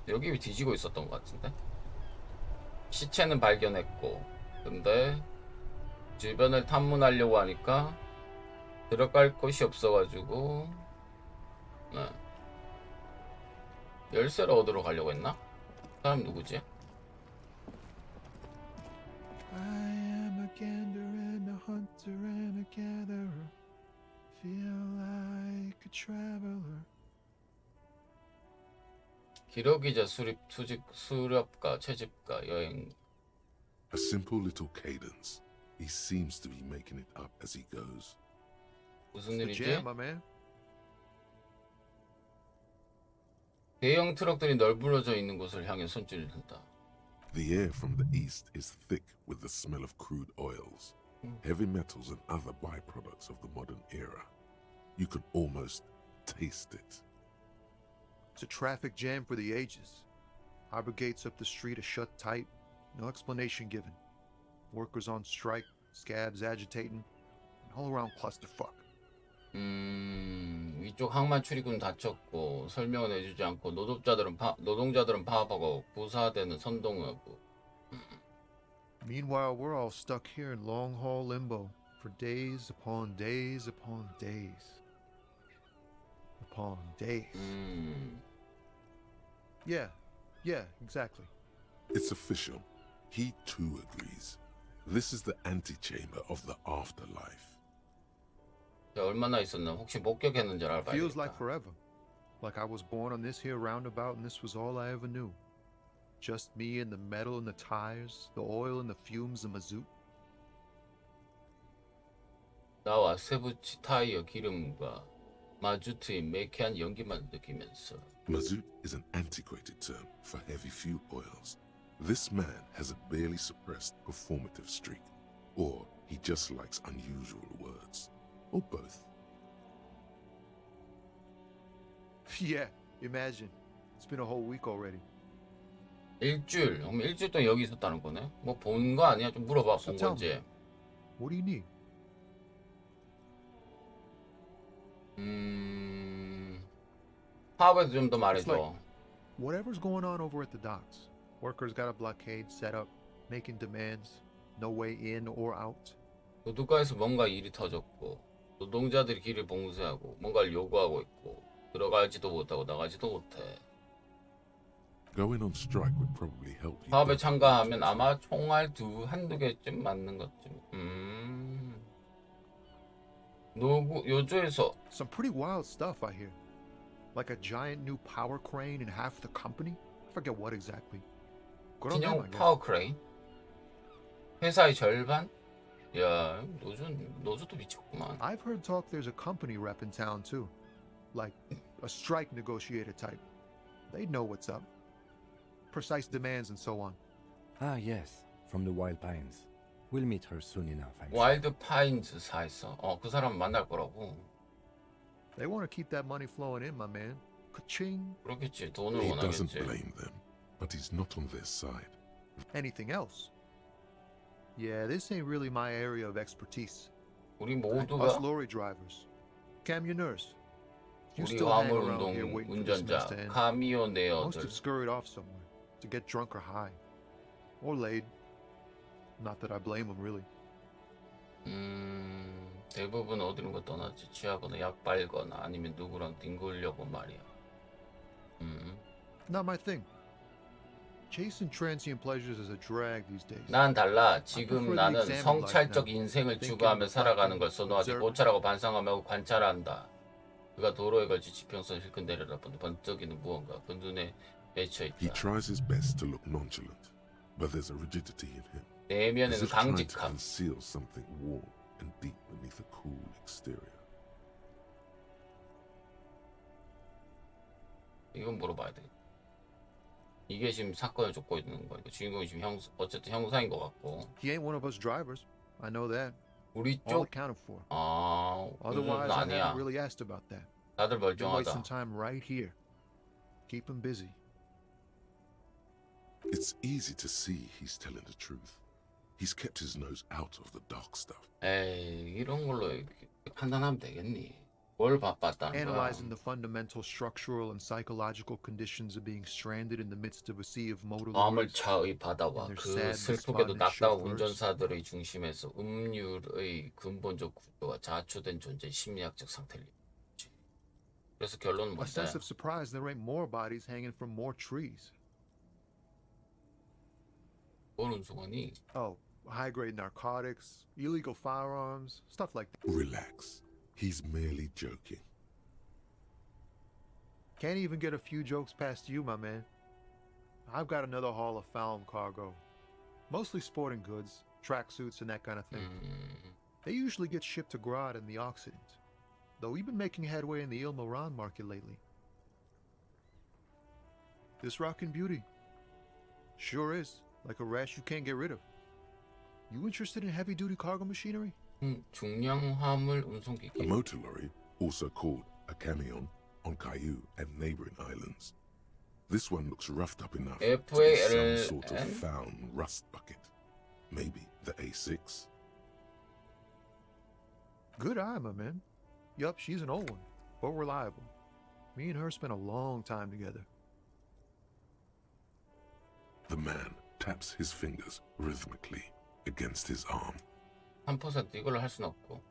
여기 뒤지고 있었던 것 같은데. 시체는 발견했고, 근데 주변을 탐문하려고 하니까 들어갈 곳이 없어가지고, 네. 열쇠를 얻으러 가려고 했나? 사람 누구지? I am a gander and a hunter and a gatherer. Feel like a traveler. 기록이자 수렵가, 채집가, 여행. A simple little cadence. He seems to be making it up as he goes. 무슨 The 일이지? jam, my man. 대형 트럭들이 널브러져 있는 곳을 향해 손길을 든다. The air from the east is thick with the smell of crude oils, heavy metals, and other byproducts of the modern era. You can almost taste it. It's a traffic jam for the ages. Harbor gates up the street are shut tight. No explanation given. Workers on strike, scabs agitating, an all-around clusterfuck. 위쪽 항만 출입구는 닫혔고 설명은 해주지 않고 노동자들은 파업하고 부사대는 선동하고. Meanwhile, we're all stuck here in long-haul limbo for days upon days upon days. Upon days. Yeah, exactly. It's official. He too agrees. This is the antechamber of the afterlife. 얼마나 있었나? 혹시 목격했는지 알아봐야겠다. Feels like forever. Like I was born on this here roundabout and this was all I ever knew. Just me and the metal and the tires, the oil and the fumes of mazout. 나와 세부치 타이어 기름과 마주트의 매캐한 연기만 느끼면서. Mazout is an antiquated term for heavy fuel oils. This man has a barely suppressed performative streak, or he just likes unusual words, or both. Yeah, imagine. It's been a whole week already. 일주일. 그럼 일주일 동안 여기 있었다는 거네. 뭐 본 거 아니야? 좀 물어봐. So 본 tell 건지. What do you need? 파업에도 좀 더 It's 말해줘. like whatever's going on over at the docks. Workers got a blockade set up, making demands, no way in or out. 도둑가에서 뭔가 일이 터졌고 노동자들이 길을 봉쇄하고 뭔가를 요구하고 있고 들어가지도 못하고 나가지도 못해. Going on strike would probably help you. 파업에 참가하면 아마 총알 한두 개쯤 맞는 것쯤. 요조에서 Some pretty wild stuff I hear. Like a giant new power crane in half the company? I forget what exactly. Good on them, I 신형 guess. 파워 크레인 회사의 절반? 야, 노조도 미쳤구만. I've heard talk there's a company rep in town too. Like a strike negotiator type. They know what's up. Precise demands and so on. Ah, yes, from the Wild Pines. We'll meet her soon enough, I'm sure. 와일드 파인즈 사에서 그 사람 만날 거라고. They want to keep that money flowing in, my man. Ka-ching. 그렇겠지. 돈을 He doesn't 원하겠지. blame them, but he's not on their side. Anything else? Yeah, this ain't really my area of expertise. 우리 Us 모두가 lorry drivers. Camionneurs. You 우리 still hang 화물 around here 운동 waiting for this mess 운전자 to end. Most 카미오네어들 have scurried off somewhere to get drunk or high. Or laid. Not that I blame them, really. 대부분 어디론가 떠나지 취하거나 약 빨거나 아니면 누구랑 뒹굴려고 말이야. Not my thing. Chasing transient pleasures is a drag these days. 난 달라. prefer 지금 the 나는 examined 성찰적 life now. 인생을 Thinking, 추구하며 살아가는 걸 reflecting, 선호하지 observing. 고찰하고 반성하며 관찰한다. 그가 도로에 걸쳐 지평선 실컷 내려다보는 번쩍이는 무언가 그 눈에 맺혀 He 있다. tries his best to look nonchalant, but there's a rigidity in him. As 내면에는 if trying to 강직함. conceal something warm and deep beneath a cool exterior. 이건 물어봐야 돼. 이게 지금 사건을 쫓고 있는 거니까 주인공이 지금 어쨌든 형사인 것 같고. He ain't one of us drivers. I know that. 우리 All 쪽 accounted for. 운전은 Otherwise, I 아니야. haven't really asked about that. 다들 Been 멀쩡하다. wasting time right here. Keep him busy. It's easy to see he's telling the truth. He's kept his nose out of the dark stuff. 에이, 이런 걸로 이렇게 판단하면 되겠니? 뭘 바빴다는 거야? Analyzing the fundamental structural and psychological conditions of being stranded in the midst of a sea of motor lorries. 화물차의 바다와 and their 그 sad, 슬프게도 despondent 낙담한 chauffeurs. 운전사들의 중심에서 음률의 근본적 구조와 자초된 존재의 심리학적 상태를 이루지. 그래서 결론은 A 뭔데? sense of surprise there ain't more bodies hanging from more trees. 뭘 운송하니? Oh, high-grade narcotics, illegal firearms, stuff like that. Relax. He's merely joking. Can't even get a few jokes past you, my man. I've got another haul of found cargo. Mostly sporting goods, tracksuits, and that kind of thing. They usually get shipped to Grad in the Occident, though we've been making headway in the Il Moran market lately. This rockin' beauty sure is like a rash you can't get rid of. You interested in heavy-duty cargo machinery? 중량 화물 A 운송기기. motor lorry, also called a camion, on Caillou and neighboring islands. This one looks roughed up enough to be some sort of FALN? found rust bucket. Maybe the A6? Good eye, my man. Yup, she's an old one, but reliable. Me and her spent a long time together. The man taps his fingers rhythmically against his arm. 3% 이걸로 할 순 없고.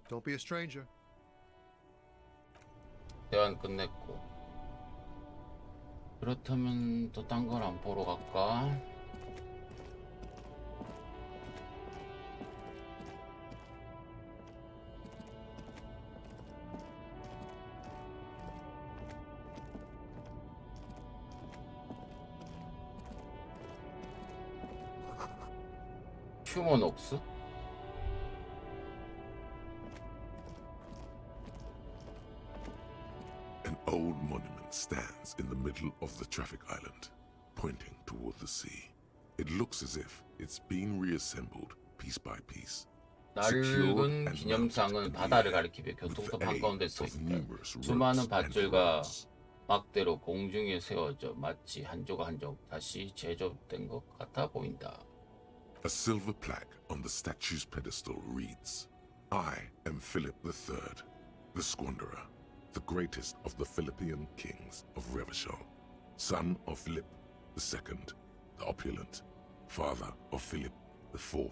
Don't be a stranger. 대화는 끝냈고. 그렇다면 또 딴 걸 안 보러 갈까? 휴먼옥스? An old monument stands in the middle of the traffic island, pointing toward the sea. It looks as if it's been reassembled piece by piece. 낡은 기념상은 바다를 가리키며 교통선 한가운데 서 있다. 수많은 밧줄과 막대로 공중에 세워져 마치 한 조각 한 조각 다시 제조된 것 같아 보인다. A silver plaque on the statue's pedestal reads, I am Philip III, the Squanderer, the greatest of the Philippian kings of Revachol, son of Philip II, the opulent, father of Philip IV.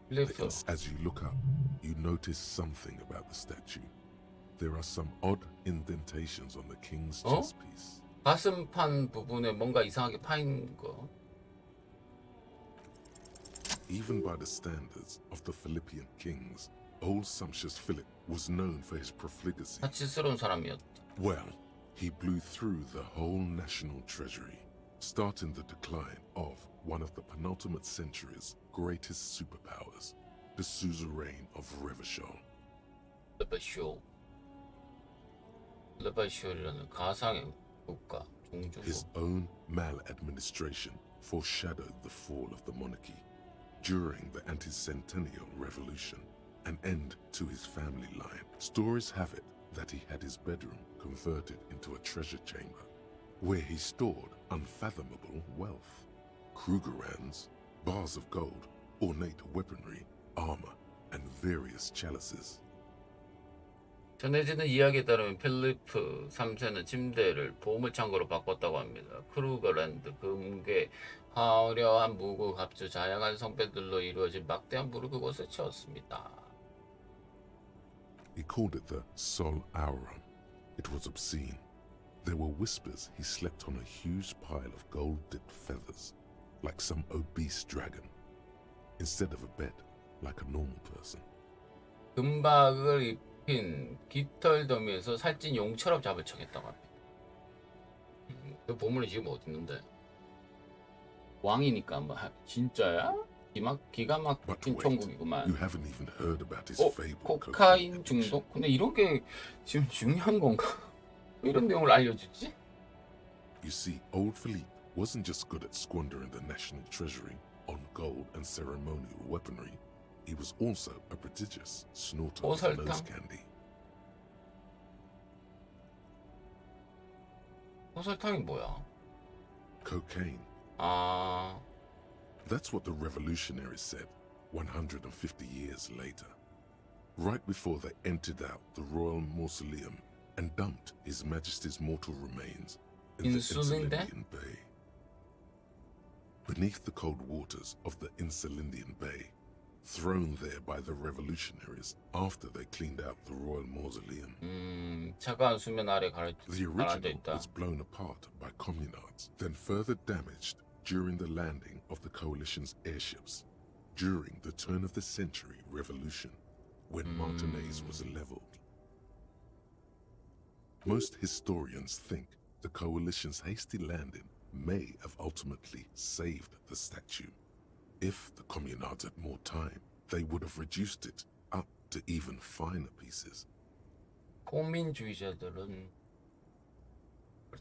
필리프, As you look up, you notice something about the statue. There are some odd indentations on the king's Oh? chest piece. 가슴판 부분에 뭔가 이상하게 파인 거. Even by the standards of the Philippian kings, old sumptuous Philip was known for his profligacy. 사치스러운 사람이었다. Well, he blew through the whole national treasury, starting the decline of one of the penultimate century's greatest superpowers, the suzerain of Revachol. 레바쇼. 레바쇼라는 가상의 국가, 종주국. His own maladministration foreshadowed the fall of the monarchy. During the anti-centennial revolution, an end to his family line. Stories have it that he had his bedroom converted into a treasure chamber, where he stored unfathomable wealth. Krugerrands, bars of gold, ornate weaponry, armor, and various chalices. 전해지는 이야기에 따르면 필리프 3세는 침대를 보물창고로 바꿨다고 합니다. 크루거랜드 금괴, 화려한 무구, 합주, 다양한 성배들로 이루어진 막대한 무를 그곳에 채웠습니다. He called it the Sol Auron. It was obscene. There were whispers he slept on a huge pile of gold-dipped feathers, like some obese dragon, instead of a bed, like a normal person. 금박을 입힌 깃털 더미에서 살찐 용처럼 잡을 청했다고 합니다. 그 보물이 지금 어디 있는데? 왕이니까 뭐 진짜야? 기가 But 막힌 wait, 천국이구만. you haven't even heard about his 어? fabled 코카인 addiction. 중독? 근데 이런 게 지금 중요한 건가? 이런 내용을 알려주지? You see, old Philippe wasn't just good at squandering the national treasury on gold and ceremonial weaponry. He was also a prodigious snorter of 설탕? nose candy. 설탕이 뭐야? Cocaine. 아, That's what the revolutionaries said 150 years later. right before they emptied out the royal mausoleum and dumped His Majesty's mortal remains in the 인수인데? Insulindian Bay. Beneath the cold waters of the Insulindian Bay, thrown there by the revolutionaries after they cleaned out the royal mausoleum. 차가운 수면 아래 The 가라앉아 original 있다. was blown apart by communards, then further damaged during the landing of the coalition's airships during the turn of the century revolution, when Martinez was leveled. Most historians think the coalition's hasty landing may have ultimately saved the statue. If the communards had more time, they would have reduced it up to even finer pieces. 공민주의자들은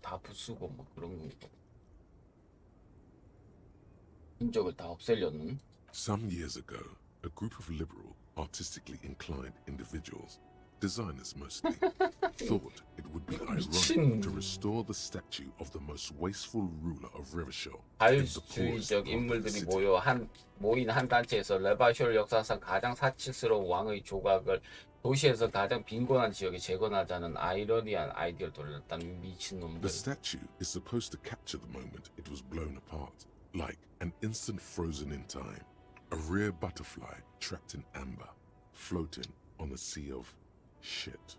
다 부수고 뭐 그런 건가. 흔적을 다 없애려는. Some years ago, a group of liberal, artistically inclined individuals, designers mostly, thought it would be ironic to restore the statue of the most wasteful ruler of Revachol in the poorest 자유주의적 part of the 인물들이 city. 모인 한 단체에서 레바쇼 역사상 가장 사치스러운 왕의 조각을 도시에서 가장 빈곤한 지역에 재건하자는 아이러니한 아이디어를 돌렸다는 미친놈들. The statue is supposed to capture the moment it was blown apart, like an instant frozen in time, a rare butterfly trapped in amber, floating on a sea of shit.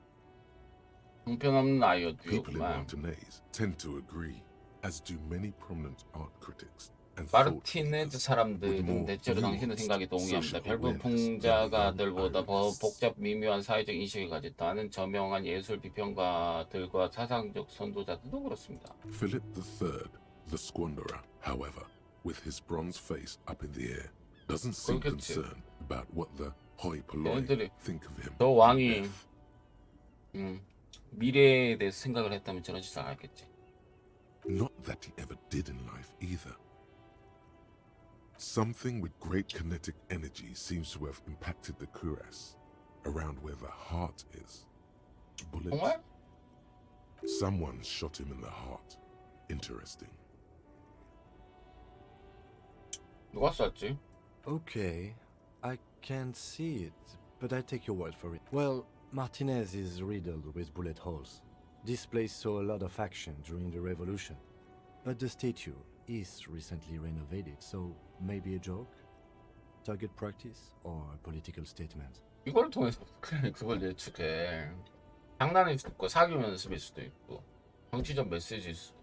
형편없는 People in 아이디어구만. Martinez tend to agree, as do many prominent art critics and thought 마르티네즈 leaders. 사람들은 대체로 당신의 생각에 동의합니다. 별부 풍자가들보다 더 복잡 미묘한 사회적 인식을 가졌다는 저명한 예술 비평가들과 사상적 선도자들도 그렇습니다. Philip III, the squanderer, however, with his bronze face up in the air, doesn't seem 그렇겠지. concerned about what the hoi polloi 얘네들이 think of him. 저 왕이 Death. 미래에 대해서 생각을 했다면 저런 짓을 안 했겠지. Not that he ever did in life either. Something with great kinetic energy seems to have impacted the cuirass, around where the heart is. Bullets? 정말? Someone shot him in the heart. Interesting. 누가 쐈지? Okay, I can't see it, but I take your word for it. Well, Martinez is riddled with bullet holes. This place saw a lot of action during the revolution, but the statue is recently renovated, so maybe a joke? Target practice or a political statement? 이걸 통해서 그걸 예측해. 장난일 수도 있고 사기 연습일 수도 있고 정치적 메시지일 수도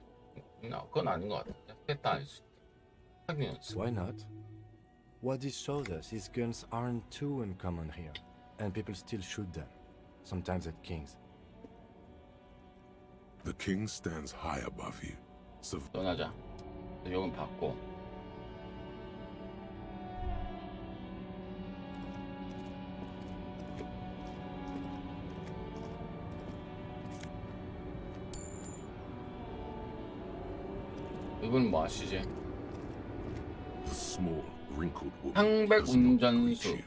있나? 그건 아닌 것 같은데. 셋다 아닐 수도 있고. 사기 연습. Why not? What this shows us is guns aren't too uncommon here, and people still shoot them, sometimes at kings. The king stands high above you. So 떠나자. 여긴 받고. 이분 뭐 하시지? the small, wrinkled woman 항백 does not greet 운전수. you.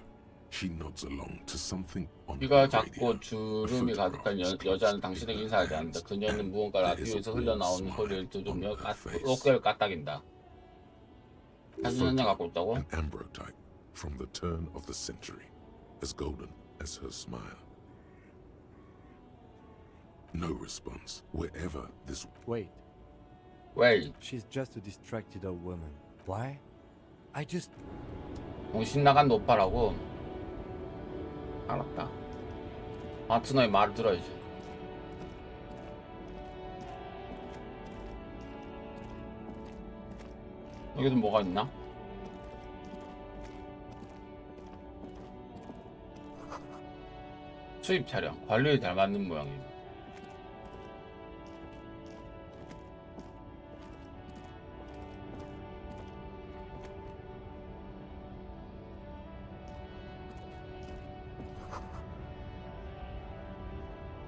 She nods along to something on 귀가 her 작고 radio. 주름이 가득한 여자는 당신에게 인사하지 않는다. 그녀는 무언가 라디오에서 흘러나오는 소리를 들으며 어깨를 까딱인다. 사진 한 장 갖고 있다고? An ambrotype from the turn of the century, as golden as her smile. No response wherever this Wait, 왜? she's just a distracted old woman. Why? I just... 정신 나간 노파라고. 알았다. 파트너의 말을 들어야지. 여기도 뭐가 있나? 수입 차량 관리에 잘 맞는 모양이네.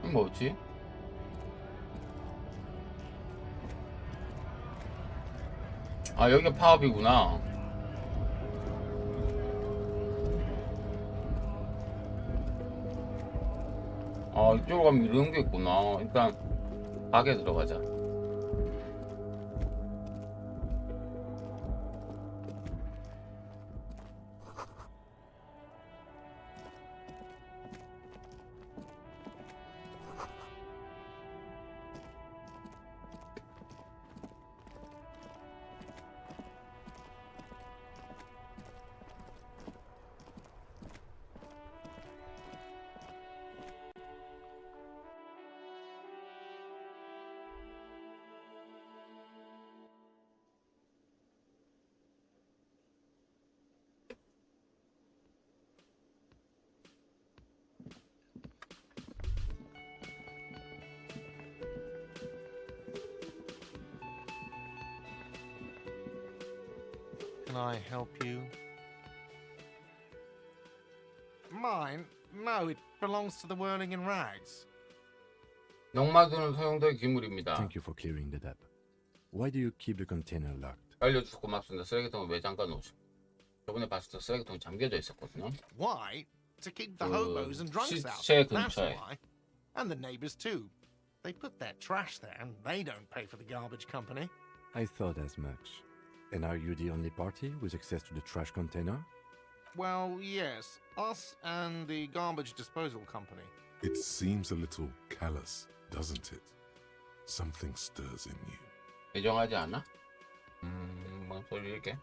이건 뭐지? 아 여기가 파업이구나. 아 이쪽으로 가면 이런 게 있구나. 일단 가게 들어가자. I help you? Mine? No, it belongs to the Whirling in Rags. 농마두는 소용돌이 기물입니다. Thank you for clearing that up. Why do you keep the container locked? 알려줘서 고맙습니다. 쓰레기통을 왜 잠가 놓으신? 저번에 봤을 때 쓰레기통이 잠겨져 있었거든요. Why? To keep the hobos and drunks out. 시체 That's 근처에. why. And the neighbors too. They put their trash there and they don't pay for the garbage company. I thought as much. And are you the only party with access to the trash container? Well, yes. Us and the garbage disposal company. It seems a little callous, doesn't it? Something stirs in you. 애정하지 않아? 뭔 소리 이게?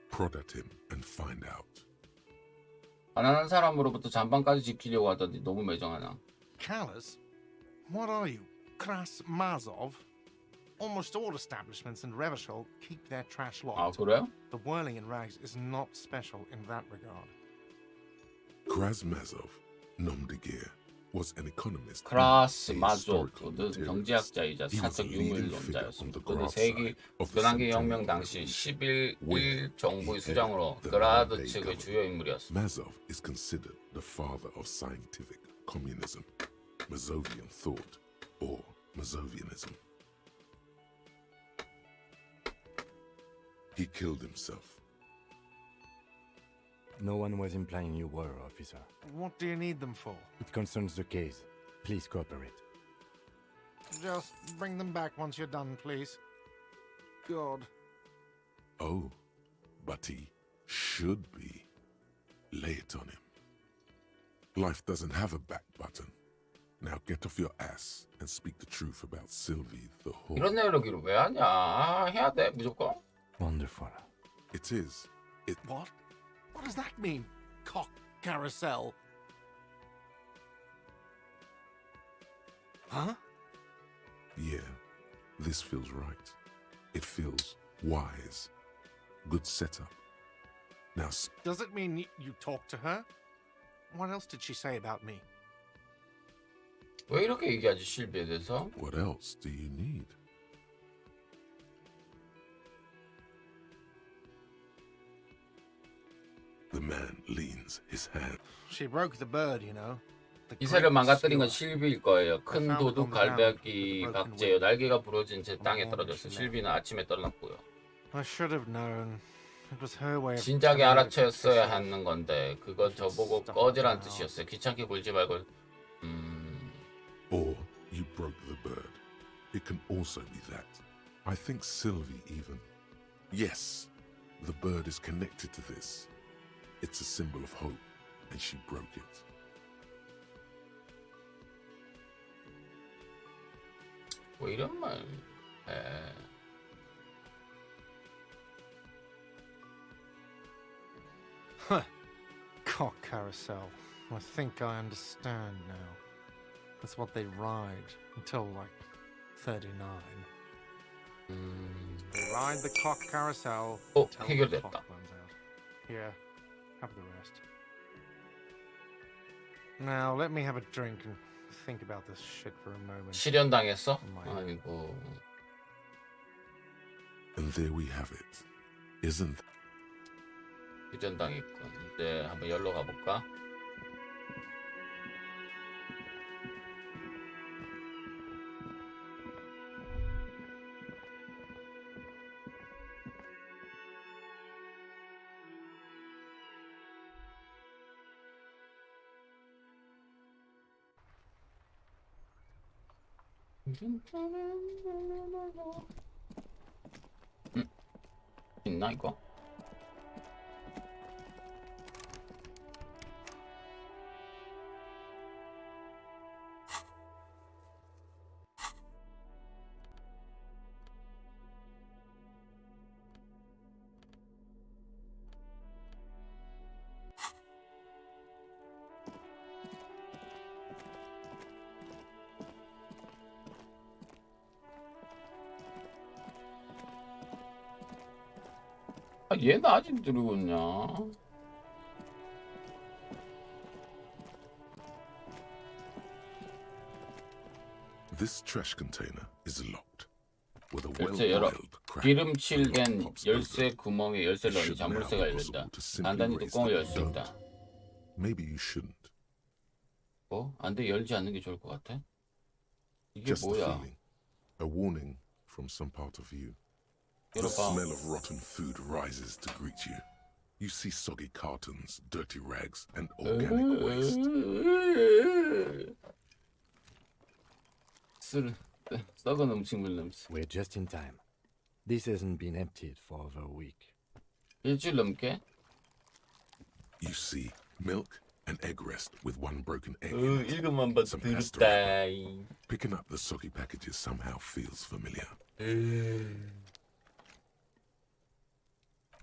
Prod at him and find out. 가난한 사람으로부터 잔반까지 지키려고 하더니 너무 매정하나? Callous? What are you? Kras Mazov? Almost all establishments in Revachol keep their trash 아 locked. 그래요? The Whirling in Rags is not special in that regard. Krasmazov, nom de guerre, was an economist. 크라스 and a historical 마조트는 materialist. 경제학자이자 He was a 사적 leading figure on 유물론자였습니다. the 그는 graft 세계 side of the 근황계 Centennial 혁명 당시 Revolution, 11일 정부의 he 수장으로 headed the 그라드 Monday 측의 government. 주요 인물이었습니다. Mazov is considered the father of scientific communism, Mazovian thought, or Mazovianism. He killed himself. No one was implying you were, officer. What do you need them for? It concerns the case. Please cooperate. Just bring them back once you're done, please. God. Oh, but he should be. Lay it on him. Life doesn't have a back button. Now get off your ass and speak the truth about Sylvie the whore. 이런 내용을 왜 하냐? 아, 해야 돼 무조건. Wonderful. It is. It. What? What does that mean? Cock carousel? Huh? Yeah, this feels right. It feels wise. Good setup. Now, Does it mean you talked to her? What else did she say about me? 왜 이렇게 얘기하지 실비에 대해서? what else do you need? The man leans his hand. She broke the bird, you know. The 이세를 great 망가뜨린 건 skewer. 실비일 거예요. 큰 도둑 갈배기 박제요. 날개가 부러진 채 땅에 떨어졌어. 실비는 아침에 떠났고요. I should have known. It was her way of 진작에 telling me to piss 알아채었어야 off. 하는 건데 그건 저보고 꺼지란 뜻이었어요. 귀찮게 굴지 말고. Or you broke the bird. It can also be that. I think Sylvie even. Yes, the bird is connected to this. It's a symbol of hope, and she broke it. 뭐 이런 말. 에. Cock carousel. I think I understand now. That's what they ride until like 39. They ride the cock carousel 어, until the 해결됐다. cock runs out. Here, have the rest. Now let me have a drink and think about this shit for a moment. 실현당했어? 엄마야. 아이고. And there we have it. Isn't that? 실현당했군. 이제 한번 열로 가볼까? 있나 이거? 아, 얘는 아직 들고 있냐? This trash container is locked with a 열쇠 열어. well-oiled crack. 기름칠된 열쇠 구멍에 열쇠를 넣으니 자물쇠가 열린다. 간단히 뚜껑을 열 수 있다. Maybe you shouldn't. 뭐? 안 돼, 열지 않는 게 좋을 것 같아. 이게 Just the 뭐야? feeling. A warning from some part of you. The 열어봐. smell of rotten food rises to greet you. You see soggy cartons, dirty rags, and organic waste. 썩은 음식물 냄새. We're just in time. This hasn't been emptied for over a week. 일주일 넘게? You see milk and egg rest with one broken egg in it. 이것만 봐도 Some pasta. 들었다. Picking up the soggy packages somehow feels familiar.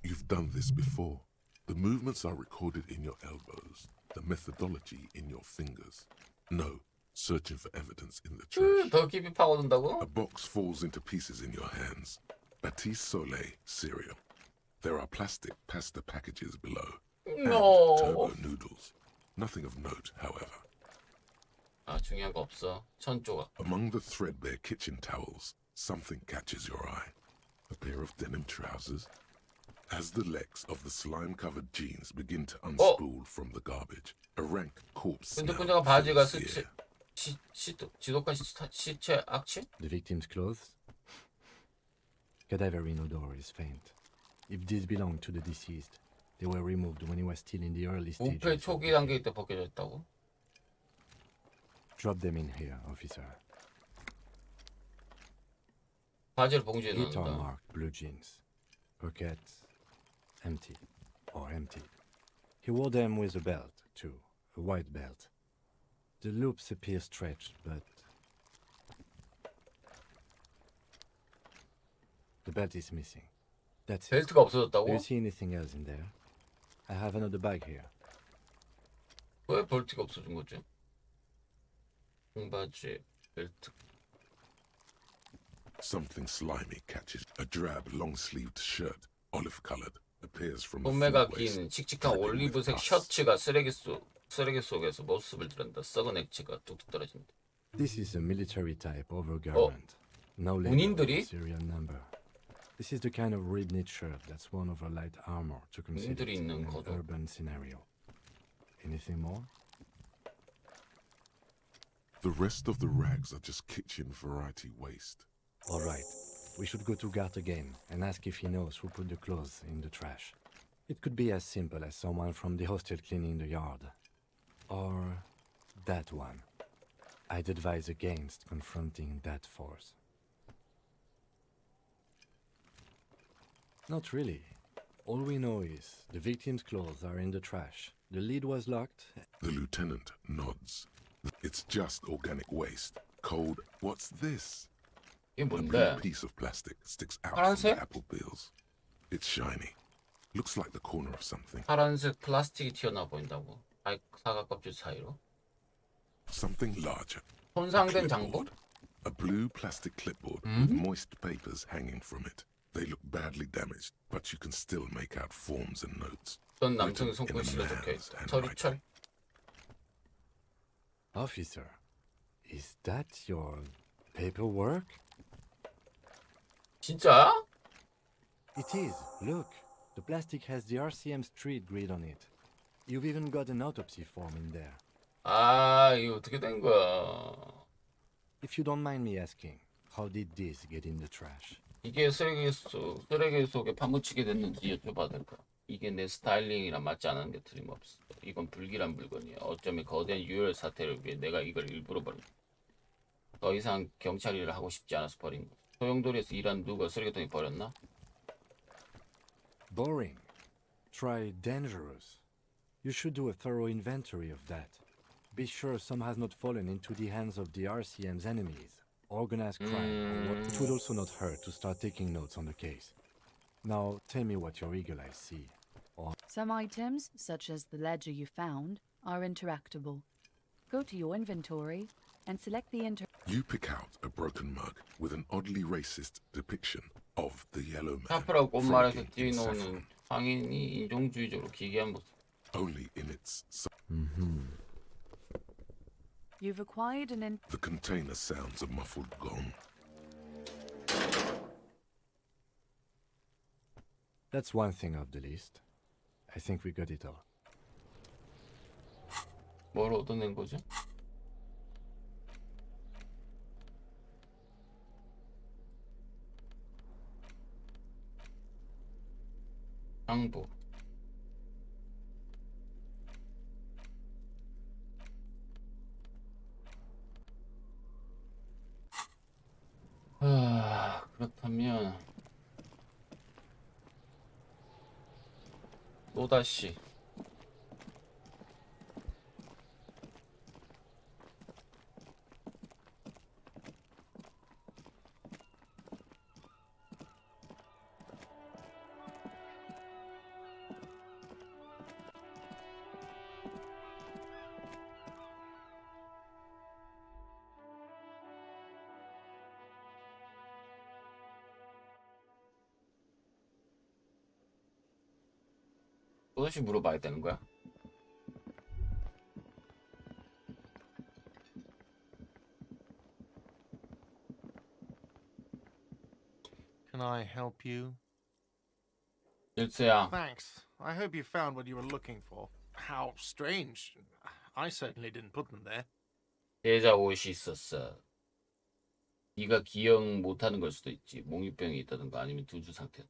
You've done this before. The movements are recorded in your elbows, the methodology in your fingers. No, searching for evidence in the trash. 더 깊이 파고든다고? A box falls into pieces in your hands. Batiste Soleil cereal. There are plastic pasta packages below. And turbo No. noodles. Nothing of note, however. 아, 중요한 거 없어. 천 조각. Among the threadbare kitchen towels, something catches your eye. A pair of denim trousers. As the legs of the slime-covered jeans begin to unspool from the garbage, a rank corpse smell 끈적끈적한 바지가 fills the air. 지독한 시체 악취? The victim's clothes? Cadaverine odor is faint. If these belong to the deceased, they were removed when he was still in the early 부패 stages. 초기 단계 때 벗겨져 있다고? Drop them in here, officer. 바지를 봉지에 Eight are 넣는다. marked blue jeans. Pockets empty or empty. He wore them with a belt, too. A white belt. The loops appear stretched, but the belt is missing. That's it. 벨트가 Do 없어졌다고? you see anything else in there? I have another bag here. 왜 벨트가 없어진 거지? 청바지, 벨트. Something slimy catches a drab, long-sleeved shirt, olive-colored, appears from the 몸매가 food waste. 긴 칙칙한 올리브색 셔츠가 쓰레기 속에서 모습을 드러낸다. 썩은 액체가 뚝뚝 떨어진다. This is a military type overgarment. No label, 군인들이? serial number. This is the kind of rib-knit shirt that's worn over light armor to conceal it 군인들이 in 있는 an 겉옷. urban scenario. Anything more? The rest of the rags are just kitchen variety waste. All right. We should go to Gart again and ask if he knows who put the clothes in the trash. It could be as simple as someone from the hostel cleaning the yard. Or that one. I'd advise against confronting that force. Not really. All we know is the victim's clothes are in the trash. The lid was locked. The lieutenant nods. It's just organic waste. Cold. What's this? 이게 A blue 뭔데? piece of plastic sticks out from 파란색? the apple peels. It's shiny. Looks like the corner of something. 파란색 플라스틱이 튀어나와 보인다고. 사과 껍질 사이로. Something larger. A 손상된 장부? clipboard. A blue plastic clipboard with moist papers hanging from it. They look badly damaged, but you can still make out forms and notes. 어떤 남성의 손글씨가 적혀있다. 처리 처리. Officer, is that your paperwork? 진짜? It is. Look, the plastic has the RCM street grid on it. You've even got an autopsy form in there. 아, 이거 어떻게 된 거야? If you don't mind me asking, how did this get in the trash? 이게 쓰레기 속에 파묻히게 됐는지 여쭤봐도 될까? 이게 내 스타일링이랑 맞지 않은 게 틀림없어. 이건 불길한 물건이야. 어쩌면 거대한 유혈 사태를 위해 내가 이걸 일부러 버린 거야. 더 이상 경찰 일을 하고 싶지 않아서 버린 거야. 소용돌이에서 일한 누가 쓰레기통에 버렸나? Boring. Try dangerous. You should do a thorough inventory of that. Be sure some has not fallen into the hands of the RCM's enemies, organized crime, or what. It would also not hurt to start taking notes on the case. Now, tell me what your eagle eyes see. Some items, such as the ledger you found, are interactable. Go to your inventory and select the You pick out a broken mug with an oddly racist depiction of the yellow man 샤프라고 꽃말에서 frolicking in 뛰노는 saffron, 상인이 인종주의적으로 기괴한 모습. only in its You've acquired an The container sounds a muffled gong. That's one thing off the list. I think we got it all. 뭘 얻어낸 거지? 장부. 그렇다면 또다시 또다시 물어봐야 되는 거야? Can I help you? 일스야, Thanks. I hope you found what you were looking for. How strange. I certainly didn't put them there. 제자 옷이 있었어. 네가 기억 못하는 걸 수도 있지. 몽유병이 있다든가 아니면 두주 상태.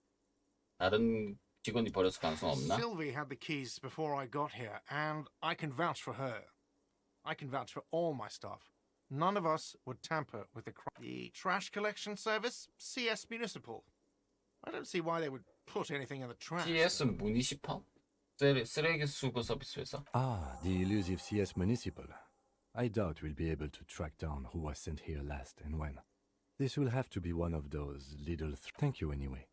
다른 직원이 버렸을 가능성 없나? Sylvie had the keys before I got here, and I can vouch for her. I can vouch for all my staff. None of us would tamper with the trash collection service, CS Municipal. I don't see why they would put anything in the trash. CS 무니시파? 쓰레기 수거 서비스 회사? Ah, the elusive CS Municipal. I doubt we'll be able to track down who was sent here last and when. This will have to be one of those little... Thank you anyway.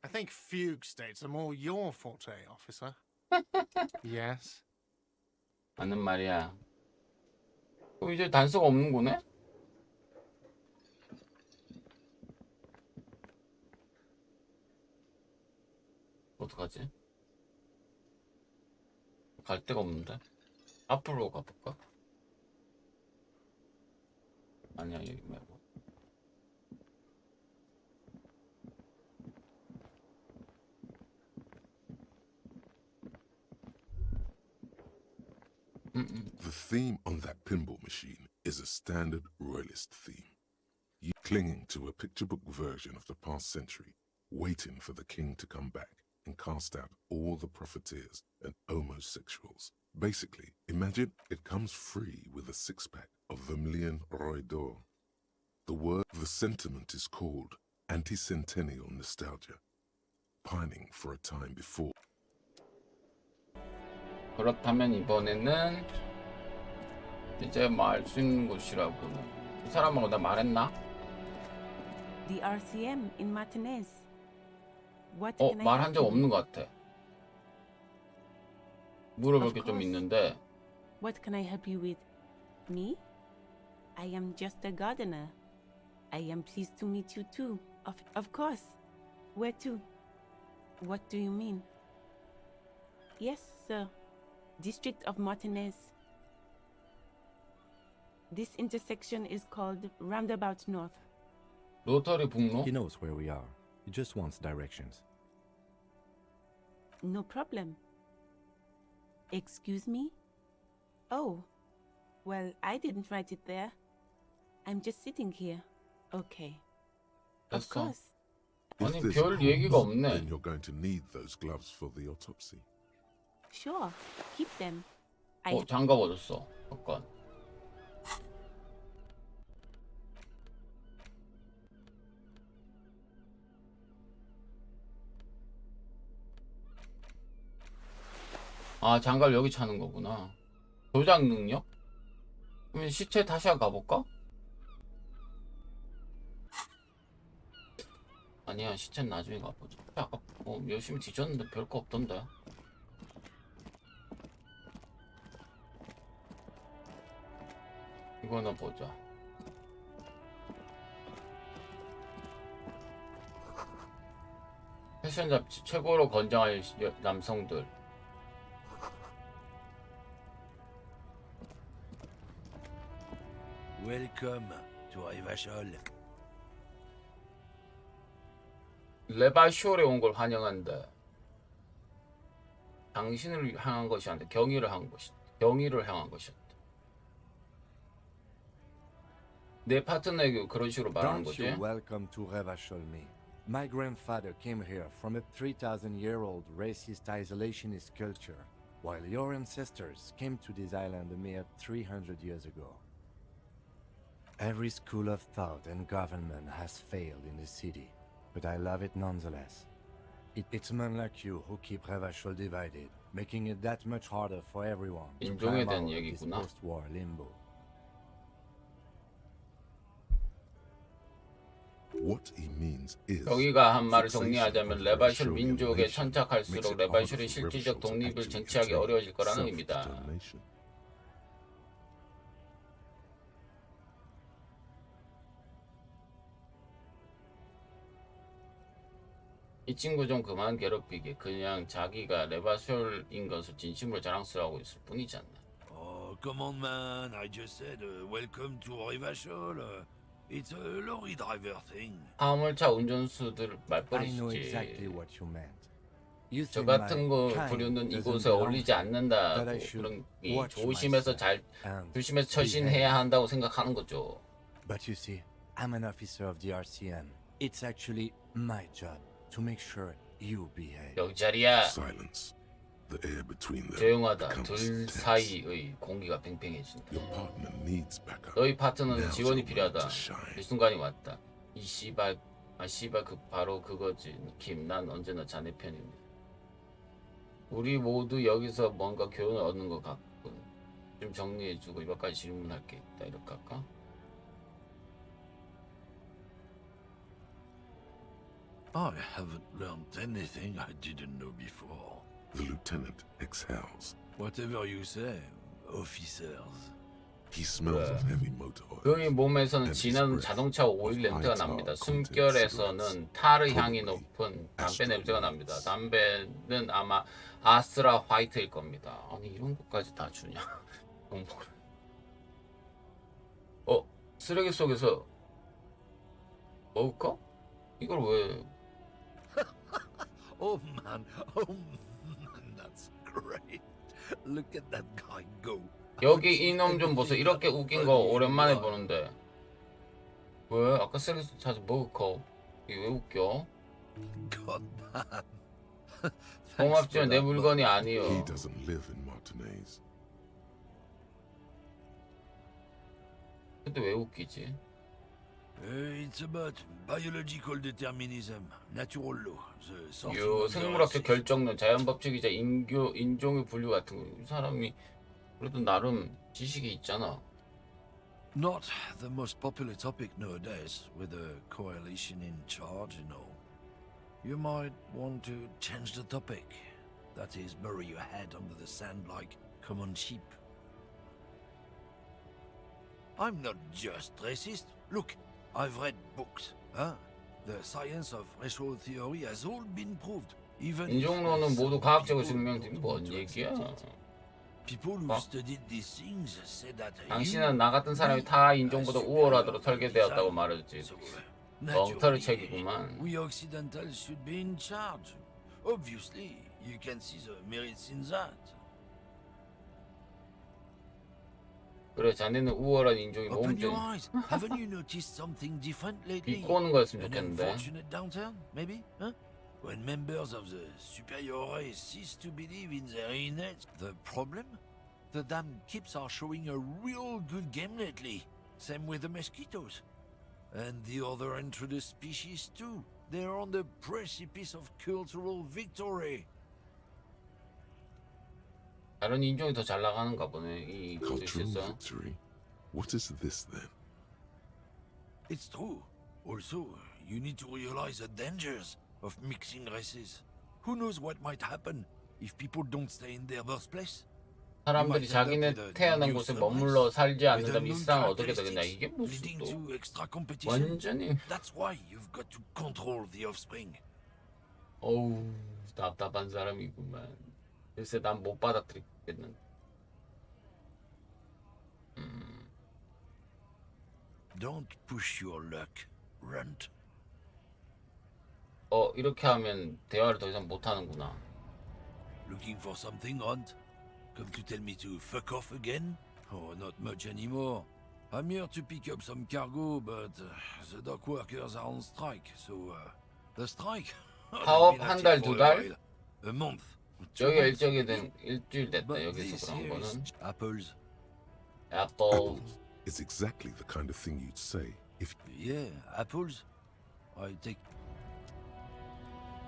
I think fugue states are more your forte, officer. Yes. 맞는 말이야. 이제 단서가 없는 거네? 어떡하지? 갈 데가 없는데? 앞으로 가볼까? 아니야, 여기 말고. The theme on that pinball machine is a standard royalist theme. You clinging to a picture book version of the past century, waiting for the king to come back and cast out all the profiteers and homosexuals. Basically, imagine it comes free with a six-pack of Vermilion Roy d'Or. The sentiment is called anti-centennial nostalgia, pining for a time before. 그렇다면 이번에는 이제 뭐 알 수 있는 곳이라고는 이 사람하고 나 말했나? The RCM in Martinez. What can I 말한 help 적 you 없는 with? 것 같아. 물어볼 Of 게 좀 course. 있는데 What can I help you with? Me? I am just a gardener. I am pleased to meet you too. Of course. Where to? What do you mean? Yes, sir. District of Martinez. This intersection is called Roundabout North. 로터리 북로? He knows where we are. He just wants directions. No problem. Excuse me? Oh. Well, I didn't write it there. I'm just sitting here. Okay. Of 됐어. course. If 아니, there's 별 a 얘기가 corpse, 없네. then you're going to need those gloves for the autopsy. Sure. Keep them. 장갑 얻었어. 잠깐. 아, 장갑 여기 차는 거구나. 조작 능력? 그러면 시체 다시 가볼까? 아니야, 시체는 나중에 가보자. 아까 뭐 열심히 뒤졌는데 별거 없던데. 이거나 보자. 패션 잡지 최고로 건장할 남성들. Welcome to Rivachol. 레바시올에 온 걸 환영한다. 당신을 향한 것이 아니라 경의를 향한 것이었다. 내 파트너에게 그런 식으로 말하는 Don't 거지? you welcome to Revacholmi. My grandfather came here from a 3,000-year-old racist isolationist culture, while your ancestors came to this island a mere 300 years ago. Every school of thought and government has failed in the city, but I love it nonetheless. It's men like you who keep Revachol divided, making it that much harder for everyone to 인종에 climb 대한 out of this 얘기구나. post-war limbo. What he means is 경위가 한 말을 fixation 정리하자면 on 레바시올 racial 민족에 alienation 천착할수록 makes it 레바시올의 harder for 실질적 Revachol to 독립을 actually 쟁취하기 attain 어려워질 거라는 의미다. self-determination. 이 친구 좀 그만 괴롭히게. 그냥 자기가 레바시올인 것을 진심으로 자랑스러워하고 있을 뿐이지 않나. Oh, come on, man. I just said, welcome to Rivachol. It's a lorry driver thing. 화물차 운전수들 I know 말버릇이지. exactly what you meant. You 저 think 같은 my 거 kind 부류는 doesn't 이곳에 belong 어울리지 here, 않는다. that I should 그런 이 watch 조심해서 잘 myself and 조심해서 behave. 처신해야 한다고 생각하는 거죠. But you see, I'm an officer of the RCM. It's actually my job to make sure you behave. 여기 자리야. Silence. The air between them 조용하다. becomes 둘 tense. 사이의 공기가 팽팽해진다. Your partner needs backup. 너희 파트너는 Now's 지원이 your moment 필요하다. to shine. 이 순간이 왔다. 이 씨발, 그 바로 그거지. 킴, 난 언제나 자네 편입니다. 우리 모두 여기서 뭔가 교훈을 얻는 것 같군. 좀 정리해주고 몇 가지 질문할 게 있다. 이렇게 할까? I haven't learned anything I didn't know before. The lieutenant exhales. Whatever you say, officers. He smells of heavy motor oil. 그의 몸에서는 and his 진한 breath 자동차 오일 of 냄새가 high 납니다. tar content 숨결에서는 cigarettes, 타르 향이 probably 높은 담배 astronaut 냄새가 납니다. oils. 담배는 아마 아스트라 화이트일 겁니다. 아니 이런 것까지 다 주냐? 정보를. 쓰레기 속에서 먹을까? 이걸 왜? Oh man, that's great. Look at that guy go. 여기 이놈 좀 보세요. 이렇게 웃긴 거 오랜만에 보는데. 왜? 아까 쓰레기 속 찾아 먹을까? 이게 왜 웃겨? God man. 고맙지만 내 물건이 He 아니요. doesn't live in Martinez. 근데 왜 웃기지? It's about biological determinism, natural law, the sorting 요 of the 생물학적 races. 결정론, 자연 법칙이자 인종의 분류 같은 거. 이 사람이 그래도 나름 지식이 있잖아. Not the most popular topic nowadays, with a coalition in charge and all. You might want to change the topic. That is, bury your head under the sand like common sheep. I'm not just racist. Look, I've read books. Huh? The science of racial theory has all been proved. Even if 인종론은 some 모두 과학적으로 people 증명된 don't 뭔 want to 얘기야? accept it. People who 어? studied these things said that 당신은 나 같은 사람이 타 인종보다 우월하도록 설계되었다고 말했지. 엉터리 책이구만. We Occidentals should be in charge. Obviously, you can see the merits in that. 그래, 자네는 우월한 인종이 Open your 몸종. eyes. Haven't you noticed something different lately? 믿고 오는 거였으면 An 좋겠는데. unfortunate downturn, maybe? Huh? When members of the superior race cease to believe in their innate. The problem? The damn kips are showing a real good game lately. Same with the mosquitoes. And the other introduced species too. They're on the precipice of cultural victory. 다른 인종이 더 잘 나가는가 보네. 이 Cultural 글씨에서. victory. What is this then? It's true. Also, you need to realize the dangers of mixing races. Who knows what might happen if people don't stay in their birthplace? 사람들이 자기네 태어난 곳에 머물러 살지 않는다면 이 세상은 어떻게 되겠냐. 이게 무슨 leading 또 to extra competition. 완전히 That's why you've got to control the offspring. 어우 답답한 사람이구만. 글쎄 난 못 받아들이겠는데. Don't push your luck, Runt. 이렇게 하면 대화를 더 이상 못 하는구나. Looking for something, Hunt? Come to tell me to fuck off again? Oh, not much anymore. I'm here to pick up some cargo, but the dock workers are on strike, so the strike? Oh, 파업 they've been 한 at 달, it for 두 a 달? while. A month. 2 여기 months, 일정이 maybe. 된 일주일 됐다. But 여기서 this 그런 here 거는 is apples. 애플. Apples is exactly the kind of thing you'd say if Yeah, apples. I take.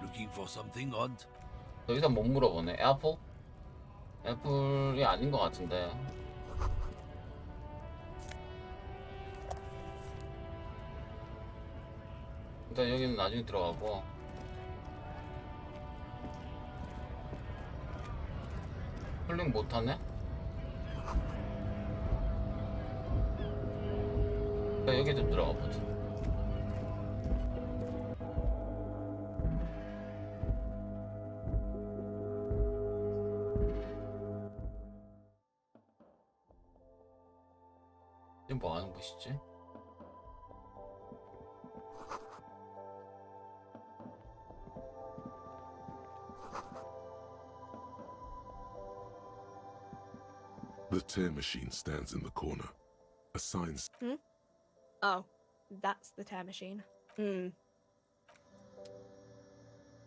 Looking for something, Hunt? 더 이상 못 물어보네. 애플? 애플이 아닌 것 같은데. 일단 여기는 나중에 들어가고. 홀링 못하네? 여기 좀 들어가 보자. 지금 뭐 하는 곳이지? the tear machine stands in the corner. A sign Oh, that's the tear machine.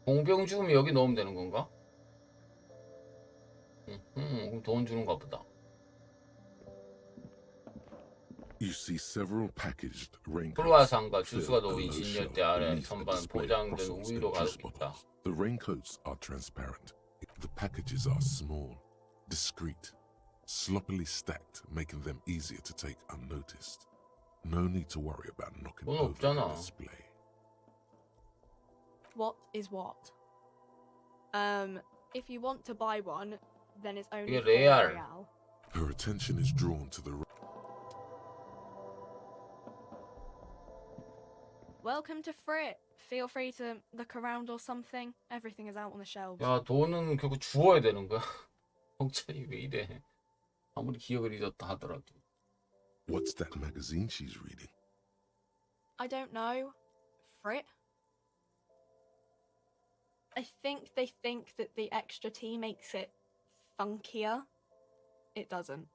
공병 죽으면 여기 넣으면 되는 건가? 그럼 돈 주는가 보다. You see several packaged raincoats. 플로아상과 주스가 filled 놓인 a low 진열대 shelf 아래 beneath the 선반 display of 포장된 Brussels 우유로 and juice 가득 있다. bottles. The raincoats are transparent. The packages are small, discreet, sloppily stacked, making them easier to take unnoticed. No need to worry about knocking 돈 over the 없잖아. display. What is what? If you want to buy one, then it's only 이게 4 레알. real. Her attention is drawn to the Welcome to Frit. Feel free to look around or something. Everything is out on the shelves. 야, 돈은 결국 주어야 되는 거야. 경찰이 왜 이래? 아무리 기억을 잊었다 하더라도. What's that magazine she's reading? I don't know. Frit? I think they think that the extra T makes it funkier. It doesn't.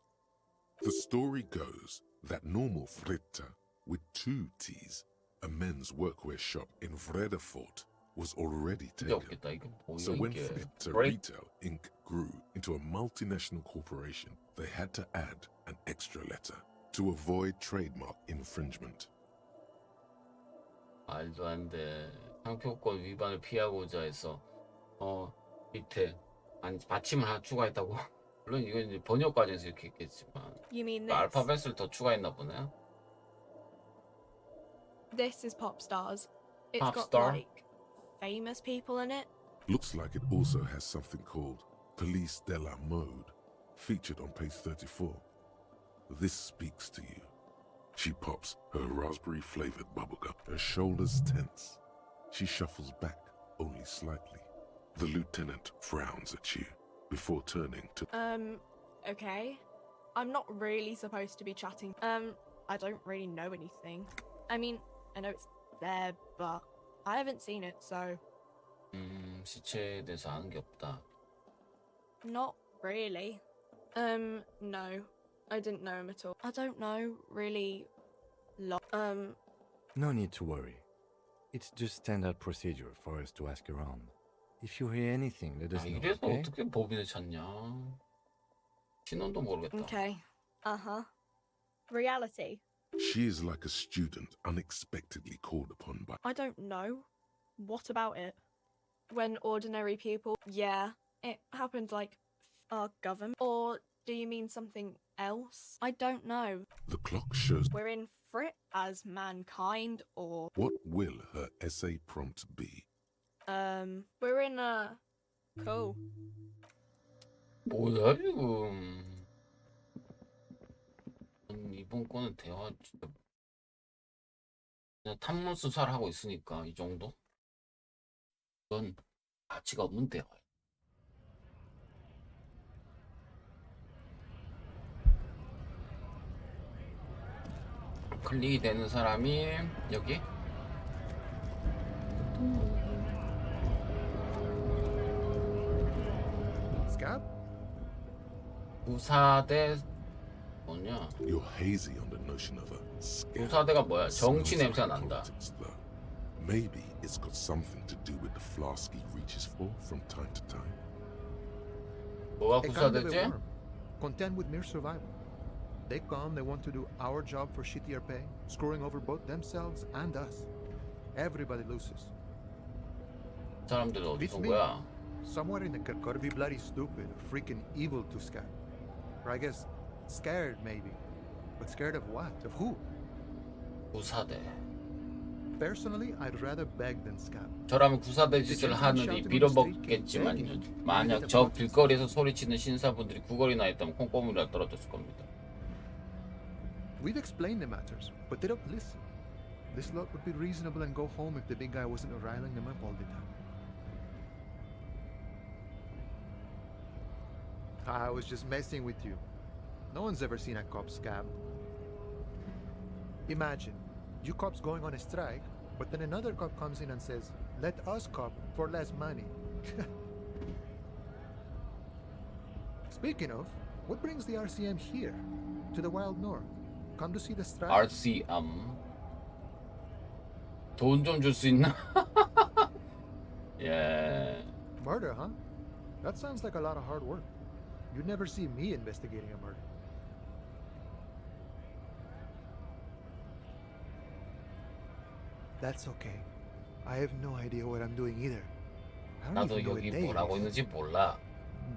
The story goes that normal Fritta with 2 T's, a men's workwear shop in Vredefort, was already 이게 taken. 없겠다. 이게 뭐야 So when 이게? Fritta 브레이크? Retail Inc. grew into a multinational corporation, they had to add an extra letter to avoid trademark infringement. 말도 안 돼. 상표권 위반을 피하고자 해서 밑에 아니 받침을 하나 추가했다고. 물론 이건 이제 번역 과정에서 이렇게 했겠지만 You mean 그 this? 알파벳을 더 추가했나 보네. This is Pop Stars. It's Popstar? got like famous people in it. Looks like it also has something called Police de la Mode, featured on page 34. This speaks to you. She pops her raspberry-flavored bubblegum. Her shoulders tense. She shuffles back, only slightly. The lieutenant frowns at you before turning to Okay. I'm not really supposed to be chatting. I don't really know anything. I mean, I know it's there, but I haven't seen it, so 시체에 대해서 아는 게 없다. not really. No. I didn't know him at all. I don't know really No need to worry. It's just standard procedure for us to ask around. If you hear anything, let 아, us know, 이래서 okay? 어떻게 법인을 찾냐? 신원도 모르겠다. Okay. Reality. She is like a student unexpectedly called upon by. I don't know. What about it? When ordinary people... Yeah, it happened like our government. Or do you mean something else? I don't know. The clock shows. We're in Frit as mankind, or... What will her essay prompt be? We're in a... Cool. 뭐야 지금? 이번 거는 대화 진짜 그냥 탐문 수사를 하고 있으니까 이 정도? 이건 가치가 없는 대화야. 클릭이 되는 사람이 여기? 구사대 뭐냐? You're hazy on the notion of a scam. 구사대가 뭐야? 정치 Smells 냄새가 like 난다. politics, though. Maybe it's got something to do with the flask he reaches for from time to time. 뭐가 A kind of a 구사대지? worm, content with mere survival. They come, they want to do our job for shittier pay, screwing over both themselves and us. Everybody loses. 사람들은 어디 Beats 온 me. 거야? Somewhere in the gotta be bloody stupid, freaking evil to Scab. Or I guess scared maybe. But scared of what? Of who? 구사대. Personally, I'd rather beg than Scab. 저라면 구사대 짓을 하느니 빌어먹겠지만요. 만약 저 길거리에서 소리치는 신사분들이 구걸이나 했다면 콩고물이라 떨어졌을 겁니다. We've explained the matters, but they don't listen. This lot would be reasonable and go home if the big guy wasn't riling them up all the time. I was just messing with you. No one's ever seen a cop Scab. Imagine, you cops going on a strike, but then another cop comes in and says, let us cop for less money. Speaking of, what brings the RCM here? To the wild north? Come to see the strike? RCM 돈 좀 줄 수 있나? 예. Murder, huh? That sounds like a lot of hard work. You'd never see me investigating a murder. That's okay. I have no idea what I'm doing either. I don't 나도 even know what 여기 day 뭘 it 하고 is. 있는지 몰라.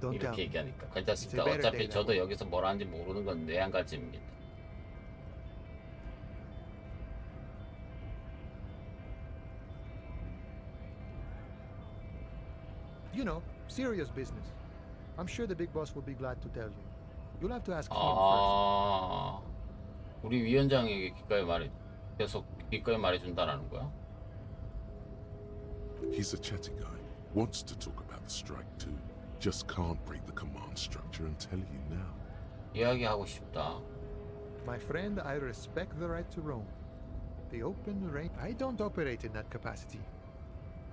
Don't tell 이렇게 me. 얘기하니까 괜찮습니다. It's a better 어차피 day that 저도 way. 여기서 뭘 하는지 모르는 건 내 한 가지입니다. You know, serious business. I'm sure the big boss will be glad to tell you. You'll have to ask him first. 아, 우리 위원장에게 기꺼이 말해 계속 기꺼이 말해준다라는 거야? He's a chatty guy. Wants to talk about the strike too. Just can't break the command structure and tell you now. 이야기하고 싶다. My friend, I respect the right to roam. The open range. I don't operate in that capacity.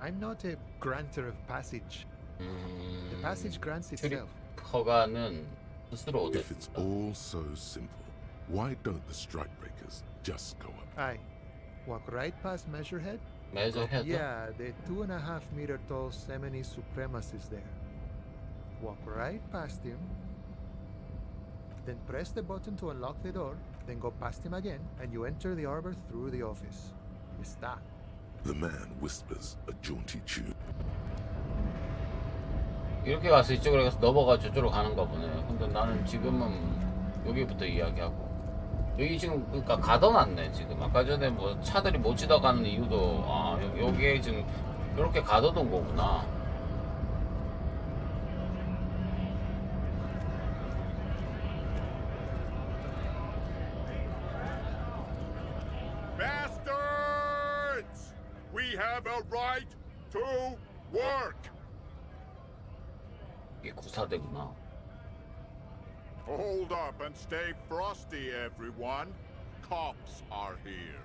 I'm not a grantor of passage. The passage grants itself. 허가는 스스로 If it's 얻었다. all so simple, why don't the strike breakers just go up? Aye. Walk right past Measurehead. 매저 해도 Yeah, the 2.5-meter tall Semini supremacist there. Walk right past him. Then press the button to unlock the door. Then go past him again, and you enter the arbor through the office. Está. The man whispers a jaunty tune. 이렇게 가서 이쪽으로 가서 넘어가 저쪽으로 가는가 보네. 근데 나는 지금은 여기부터 이야기하고 여기 지금 그러니까 가둬놨네 지금. 아까 전에 뭐 차들이 못 지나가는 이유도 여기에 지금 이렇게 가둬둔 거구나. Bastards! We have a right to work! 이게 구사대구나. Hold up and stay frosty, everyone. Cops are here.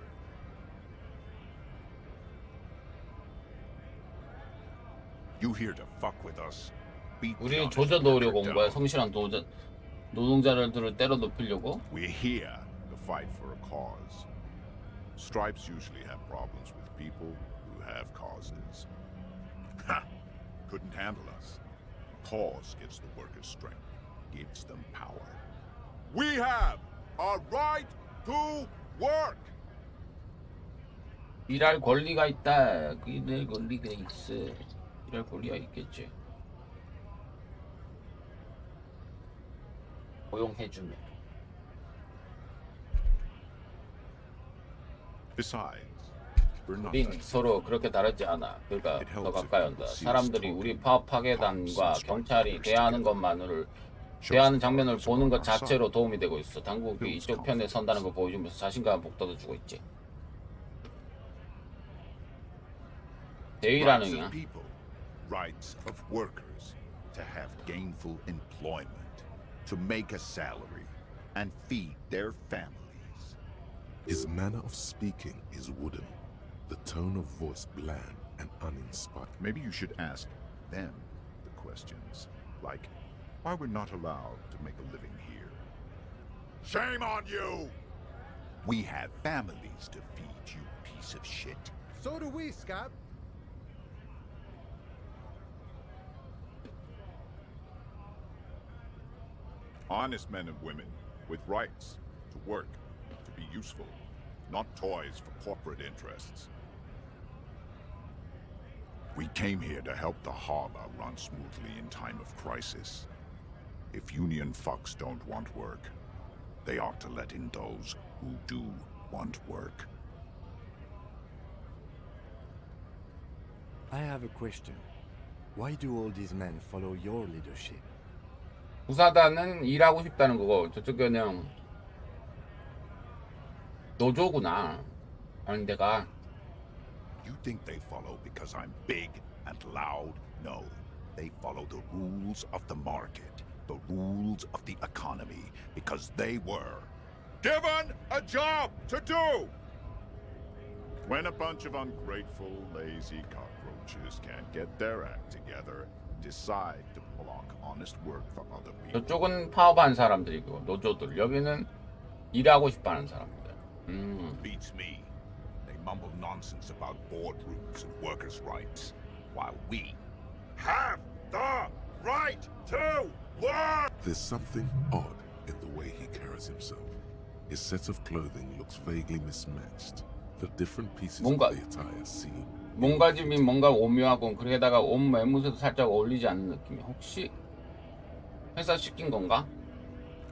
You here to fuck with us? Beat the 우리를 honest 조져 놓으려고 worker 온 거야. down. 성실한 노동자들을 때려 눕히려고. We're here to fight for a cause. Stripes usually have problems with people who have causes. Ha! Couldn't handle us. Cause gives the workers strength, gives them power. We have a right to work! 일할 권리가 있다. 일할 권리가 있어. 일할 권리가 있겠지. 고용해주면. Besides, we're not 우린 that 서로 그렇게 다르지 않아. 그러니까 더 가까이 온다. 사람들이 우리 파괴단과 경찰이 대하는 장면을 보는 것 자체로 도움이 되고 있어. 당국이 이쪽 편에 선다는 걸 보여주면서 자신감을 북돋아 주고 있지. rights 대의라는이야. of people, rights of workers, to have gainful employment, to make a salary, and feed their families. His manner of speaking is wooden, the tone of voice bland and uninspired. Maybe you should ask them the questions, like, why we're not allowed to make a living here. Shame on you! We have families to feed, you piece of shit. So do we, Scott. Honest men and women with rights to work, to be useful, not toys for corporate interests. We came here to help the harbor run smoothly in time of crisis. If union fucks don't want work, they ought to let in those who do want work. I have a question. Why do all these men follow your leadership? 부사단은 일하고 싶다는 거고 저쪽 그냥 노조구나. 아니 내가 You think they follow because I'm big and loud? No. They follow the rules of the market, the rules of the economy, because they were given a job to do! When a bunch of ungrateful, lazy cockroaches can't get their act together, decide to block honest work for other people. 저쪽은 파업한 사람들이고 노조들. 여기는 일하고 싶어하는 사람들. Beats me. They mumble nonsense about boardrooms and workers' rights, while we have the right to work! There's something odd in the way he carries himself. His set of clothing looks vaguely mismatched. The different pieces 뭔가- of the attire seem 몸가짐이 뭔가 오묘하고 그게다가 옷 매무새도 살짝 어울리지 않는 느낌이. 혹시 회사 시킨 건가?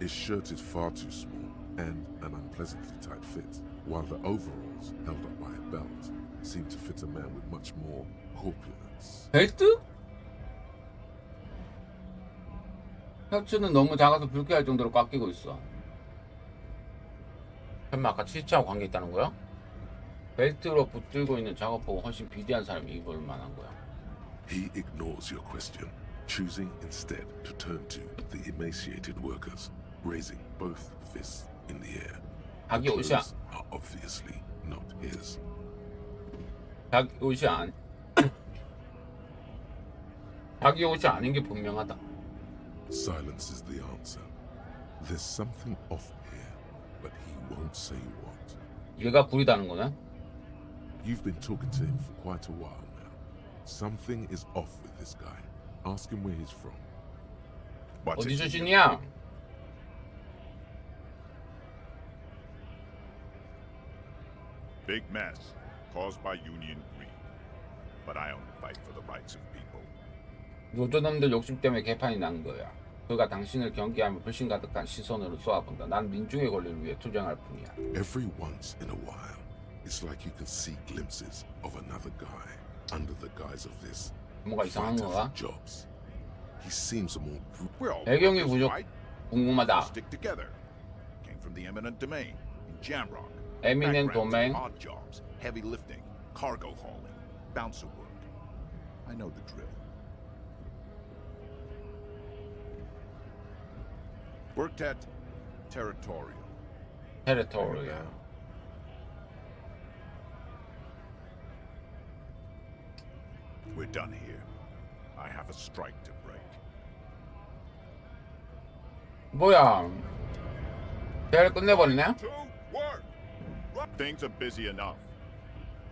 His shirt is far too small and an unpleasantly tight fit, while the overalls, held up by a belt, seem to fit a man with much more corpulence. 벨트? 셔츠는 너무 작아서 불쾌할 정도로 꽉 끼고 있어. 설마 아까 치치하고 관계 있다는 거야? 벨트로 붙들고 있는 작업복은 훨씬 비대한 사람이 입을 만한 거야. He ignores your question, choosing instead to turn to the emaciated workers, raising both fists in the air. 자기 The 옷이 clothes are obviously not his. 자기 옷이 자기 옷이 아닌 게 분명하다. Silence is the answer. There's something off here, but he won't say what. 얘가 구리다는 거네. You've been talking to him for quite a while now. Something is off with this guy. Ask him where he's from. What's 어디 it to you? 출신이야? Big mess caused by union greed. But I only fight for the rights of people. 노조놈들 욕심 때문에 개판이 난 거야. 그가 당신을 경계하며 불신 가득한 시선으로 쏘아본다. 난 민중의 권리를 위해 투쟁할 뿐이야. Every once in a while, it's like you can see glimpses of another guy under the guise of this 뭔가 이상한 fighter 거야? for jobs. He seems a more We're all 배경이 workers, 부족 right? 궁금하다. Stick together. Came from the eminent domain in Jamrock. 에미넨 Backgrounds 도메인. in odd jobs, heavy lifting, cargo hauling, bouncer work. I know the drill. Worked at Territorial. 테리토리야. We're done here. I have a strike to break. 뭐야? 대회를 끝내버리네? To work! Things are busy enough.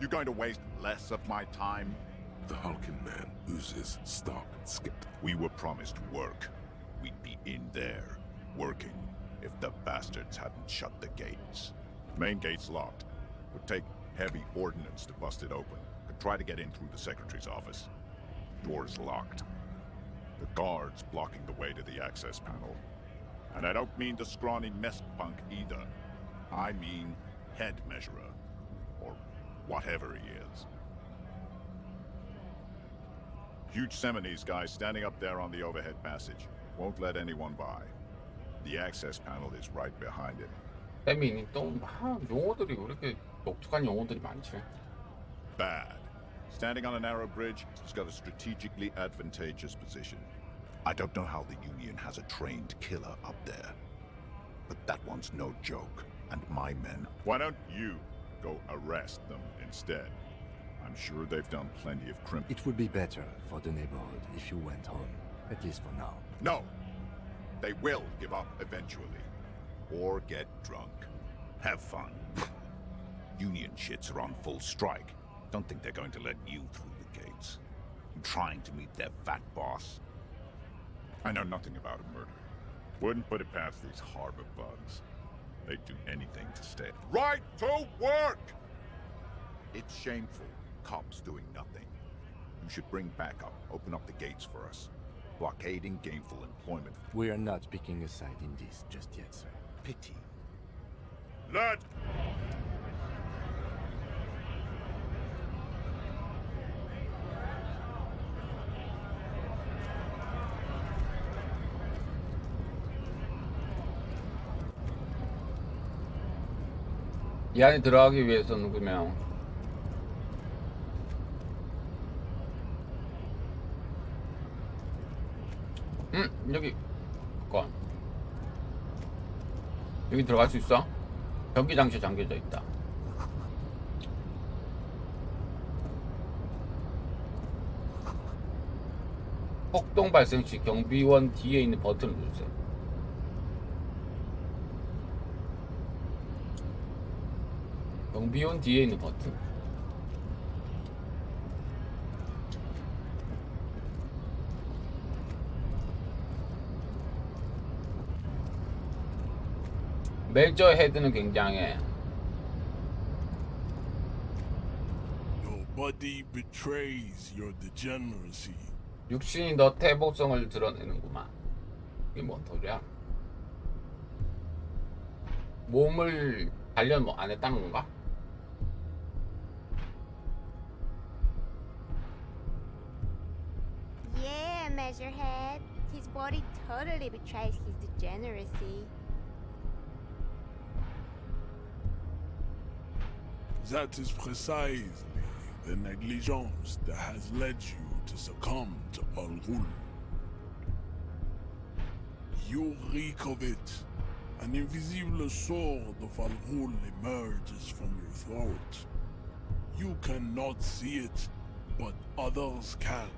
You going to waste less of my time? The hulking man oozes stark skepticism. We were promised work. We'd be in there, working, if the bastards hadn't shut the gates. Main gate's locked. Would take heavy ordnance to bust it open. Could try to get in through the secretary's office. Door's locked. The guards blocking the way to the access panel. And I don't mean the scrawny mess punk either. I mean head measurer. Or whatever he is. Huge Seminese guy standing up there on the overhead passage. Won't let anyone by. The access panel is right behind it. 세민이 또 용어들이 왜 이렇게 독특한 용어들이 많지? Bad. Standing on a narrow bridge, he's got a strategically advantageous position. I don't know how the Union has a trained killer up there. But that one's no joke. And my men... Why don't you go arrest them instead? I'm sure they've done plenty of crime. It would be better for the neighborhood if you went home, at least for now. No! They will give up eventually. Or get drunk. Have fun. Union shits are on full strike. Don't think they're going to let you through the gates. You trying to meet their fat boss? I know nothing about a murder. Wouldn't put it past these harbor bugs. They'd do anything to stay. Right to work! It's shameful. Cops doing nothing. You should bring backup. Open up the gates for us. Blockading gainful employment. We are not picking a side in this just yet, sir. Pity. Lad! 이 안에 들어가기 위해서는 그러면 여기 건 여기 들어갈 수 있어? 전기 장치 잠겨져 있다. 폭동 발생 시 경비원 뒤에 있는 버튼을 누르세요. 경비원 뒤에 있는 버튼. 메이저 헤드는 굉장해. Your body betrays your degeneracy. 육신이 너 태복성을 드러내는구만. 이게 뭔 소리야? 몸을 단련 뭐 안 했다는 건가? Yeah, Measurehead. His body totally betrays his degeneracy. That is precisely the negligence that has led you to succumb to Al Ghul. You reek of it. An invisible sword of Al Ghul emerges from your throat. You cannot see it, but others can.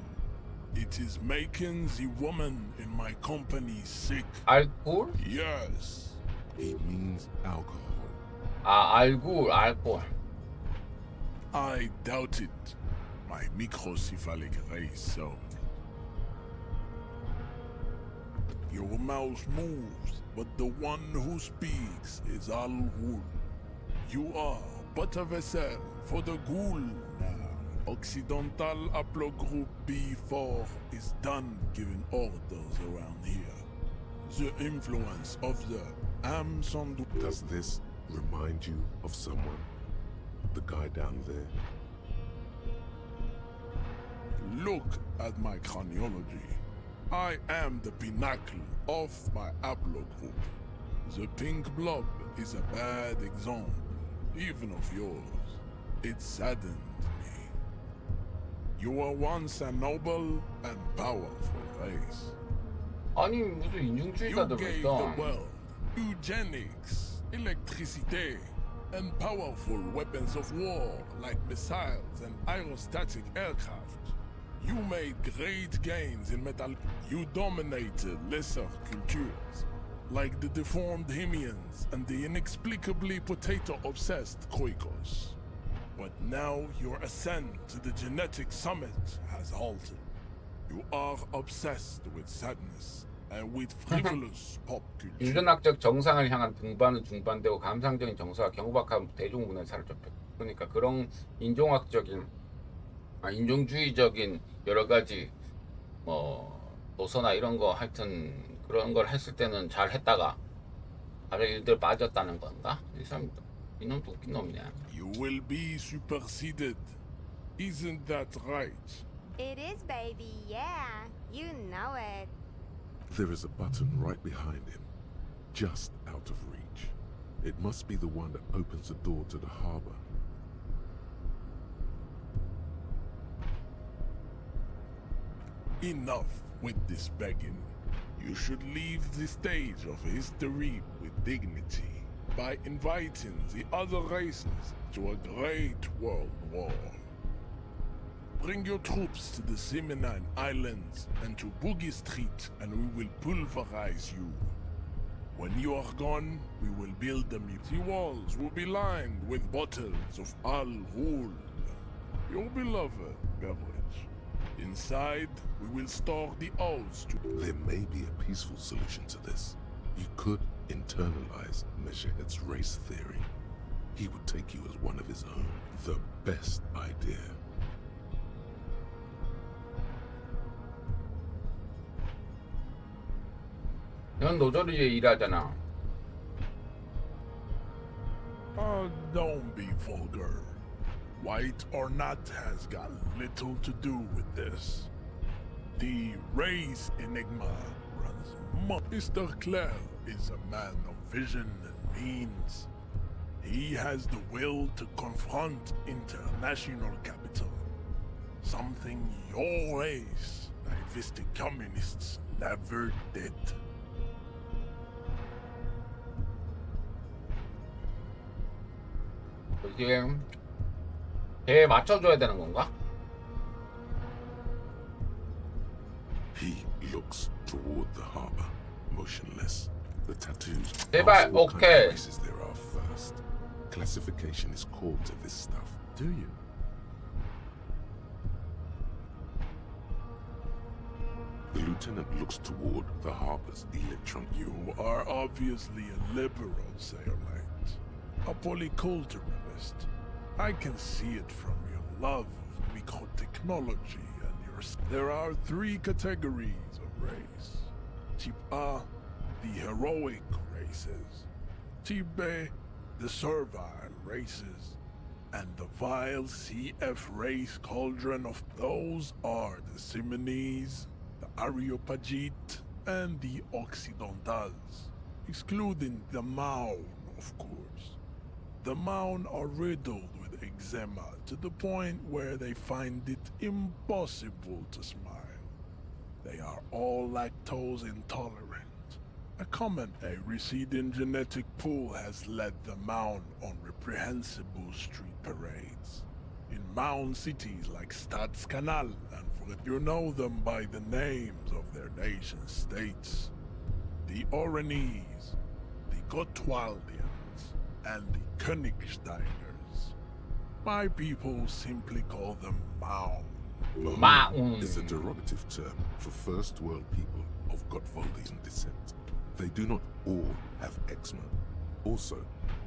It is making the woman in my company sick. 알코올? Yes. He means alcohol. 아, 알코올. I doubt it. My microcephalic race so. Your mouth moves, but the one who speaks is Al Ghul. You are but a vessel for the Ghul now. Occidental Haplogroup B4 is done giving orders around here. The influence of the Amsand. Does this remind you of someone? The guy down there? Look at my craniology. I am the pinnacle of my haplogroup. The pink blob is a bad example, even of yours. It saddened me. You were once a noble and powerful race. 아니 무슨 인종주의가 You gave 들어있어. the world eugenics, electricity, and powerful weapons of war like missiles and aerostatic aircraft. You made great gains in metal. You dominated lesser cultures, like the deformed Himians and the inexplicably potato-obsessed Khoikos. But now your ascent to the genetic summit has halted. You are obsessed with sadness and with frivolous pop culture. 인류학적 정상을 향한 등반은 중반되고 감상적인 정서와 경박한 대중문화에 사로잡혀. 그러니까 그런 인종학적인, 인종주의적인 여러 가지 뭐 노서나 이런 거 하여튼 그런 걸 했을 때는 잘 했다가 갑자기 일들 빠졌다는 건가? 이 사람 이놈도 웃긴 놈이네. You will be superseded. Isn't that right? It is, baby, yeah. You know it. There is a button right behind him, just out of reach. It must be the one that opens the door to the harbor. Enough with this begging. You should leave the stage of history with dignity by inviting the other races to a great world war. Bring your troops to the Seminine Islands and to Boogie Street, and we will pulverize you. When you are gone, we will build the walls will be lined with bottles of Al Ghul, your beloved beverage. Inside, we will store the owls to... There may be a peaceful solution to this. You could internalize Meshahed's race theory. He would take you as one of his own. The best idea. 넌 노조리에 일하잖아. Don't be vulgar. White or not has got little to do with this. The race enigma runs Mr. Clare is a man of vision and means. He has the will to confront international capital. Something your race, naivistic communists, never did. 이게 배에 맞춰줘야 되는 건가? He looks toward the harbor, motionless. The tattoos. 제발, Ask what kind 오케이. of races there are first. Classification is called to this stuff. Do you? The lieutenant looks toward the harbor's electron. You are obviously a liberal, Sayonite. A polyculturalist. I can see it from your love of microtechnology and your... There are three categories of race. Type A, the heroic races. Type B, the servile races. And the vile CF race cauldron of those are the Simonese, the Areopagite, and the Occidentals, excluding the Maun, of course. The Maun are riddled with eczema to the point where they find it impossible to smile. They are all lactose intolerant. A receding genetic pool has led the Maun on reprehensible street parades. In Maun cities like Stadskanal and you know them by the names of their nation states. The Oranese, the Gotwaldians, and the Königsteiners. My people simply call them Maun. Maun is a derogative term for first world people of Gotwaldian descent. They do not all have eczema. Also,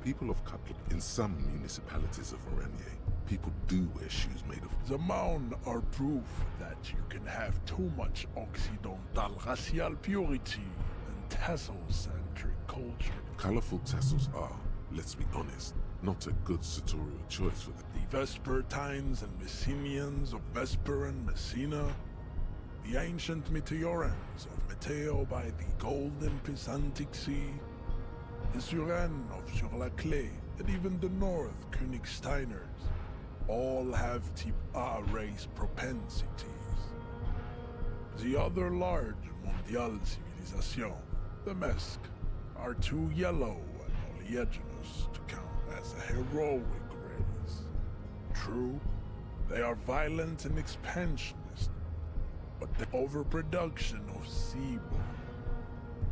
people of Cutlet in some municipalities of Oranje, people do wear shoes made of... The Maun are proof that you can have too much Occidental racial purity and tassel-centric culture. Colorful tassels are, let's be honest, not a good sartorial choice for the... The Vespertines and Messenians of Vesper and Messina, the ancient Meteorans of Meteo by the golden Pisantic Sea, the Suren of Sur-la-Clé, and even the North Königsteiners, all have type A race propensities. The other large mondial civilization, the Mesk, are too yellow and oleaginous to count as a heroic race. True, they are violent and expansionist, but the overproduction of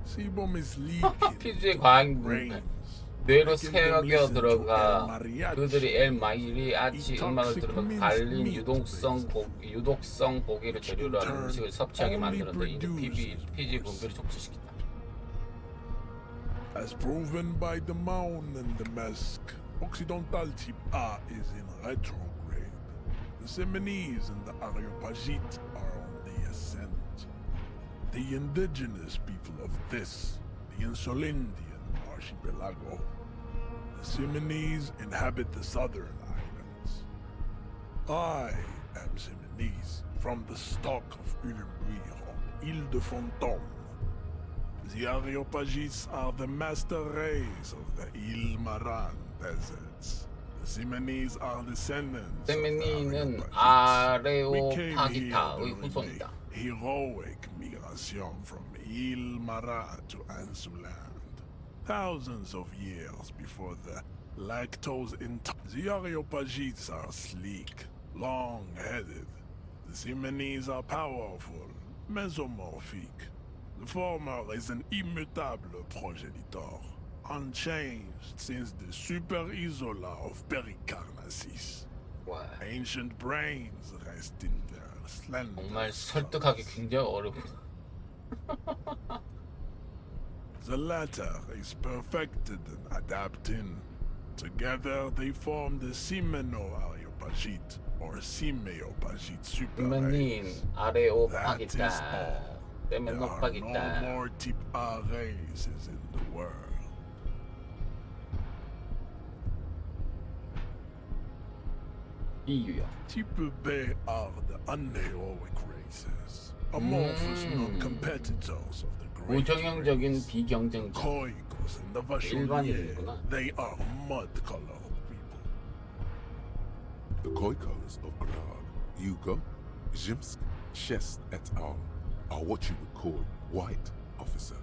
sebum is leaking 피지의 into 과잉 brains. 뇌로 새겨 들어가 그들이 엘마일이 아치 음악을 들으며 갈린 유독성 고기를 재료로 하는 음식을 섭취하게 만드는데 이는 피지 분비를 촉진시킨다. As proven by the Maun and the Mesk, Occidental type A is in retrograde. The Simonese and the Areopagite are on the ascent. The indigenous people of this, the Insulindian archipelago, the Simonese inhabit the southern islands. I am Simonese, from the stock of Ulumbuir on Ile de Fantôme. The Areopagites are the master race of the Ile Maran deserts. The Simonese are descendants 세미니는 of the Areopagites. We came here 아레오파기타의 during 후손이다. the heroic migration from Ile Maran to Ansuland. Thousands of years before the lactose intolerant. The Areopagites are sleek, long-headed, The Simonese are powerful, mesomorphic. The former is an immutable progenitor, unchanged since the Super Isola of Pericarnassus. 와, Ancient brains rest in their slender 정말 skulls. 설득하기 굉장히 어렵고. The latter is perfected and adapting. Together they form the Simeno-Areopagite or Simeopagite 이만님 superrace. That is 아레오파기다. all. 때문에 There are no 높아기다. more type A races in the world. 이유야. Type B are the unheroic races, amorphous non-competitors of the great 무정형적인 race. 비경쟁자. Koikos and the 일반인이구나. Vacholier, they are mud-colored people. The Koikos of Grad, Yugo, Zhimsk, Shest et al. Are what you would call white, officer,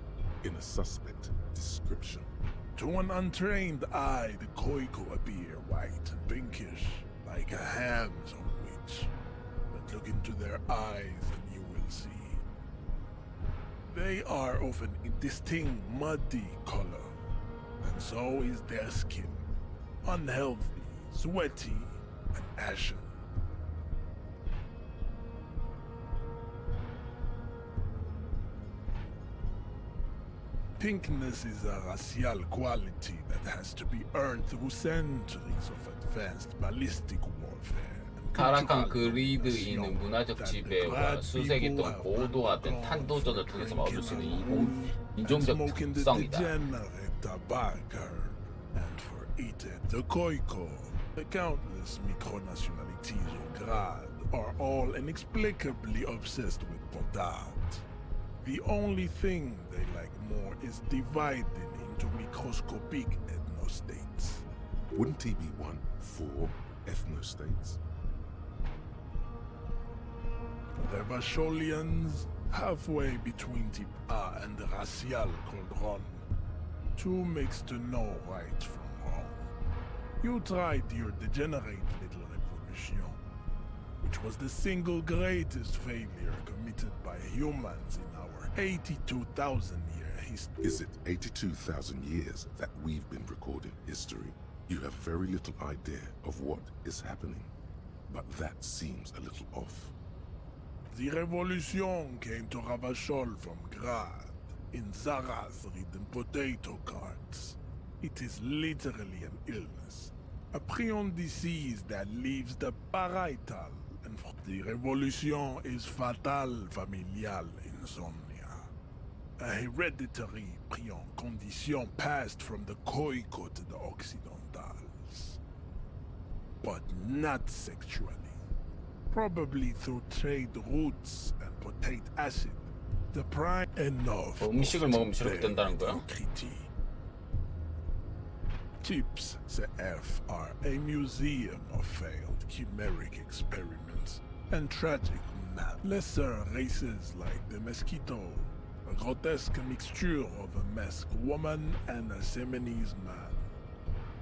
in a suspect description. To an untrained eye, the Koiko appear white and pinkish, like a hands-on witch. But look into their eyes and you will see. They are of an indistinct muddy color, and so is their skin. Unhealthy, sweaty, and ashen. Pinkness is a racial quality that has to be earned through centuries of advanced ballistic warfare. and 타락한 cultural 그리드인의 domination 문화적 that the 지배와 Grad 수색이 people 또는 have 고도화된 undergone 탄도전을 for 통해서 얻을 수 있는 drinking 인종적 and smoking the 특성이다. degenerate tobacco, and for eating the Koiko. The countless micronationalities of Grad are all inexplicably obsessed with Podat. The only thing they like more is dividing into microscopic ethnostates. Wouldn't he be one for ethnostates? The Vacholians, halfway between Type A and the racial Cauldron. Too mixed to know right from wrong. You tried your degenerate little revolution, which was the single greatest failure committed by humans in our 82,000-year history. Is it 82,000 years that we've been recording history? You have very little idea of what is happening, but that seems a little off. The revolution came to Ravachol from Grad in Zaraz-ridden potato carts. It is literally an illness, a prion disease that leaves the parietal, and the revolution is fatal familial insomnia, a hereditary prion condition passed from the Koiko to the Occidentals, but not sexually. Probably through trade routes and potate acid. The prime enough. 음식을 먹으면 저렇게 된다는 거야? Chips CF are a museum of failed chimeric experiments and tragic lesser races like the mosquito, a grotesque mixture of a masked woman and a Seminese man.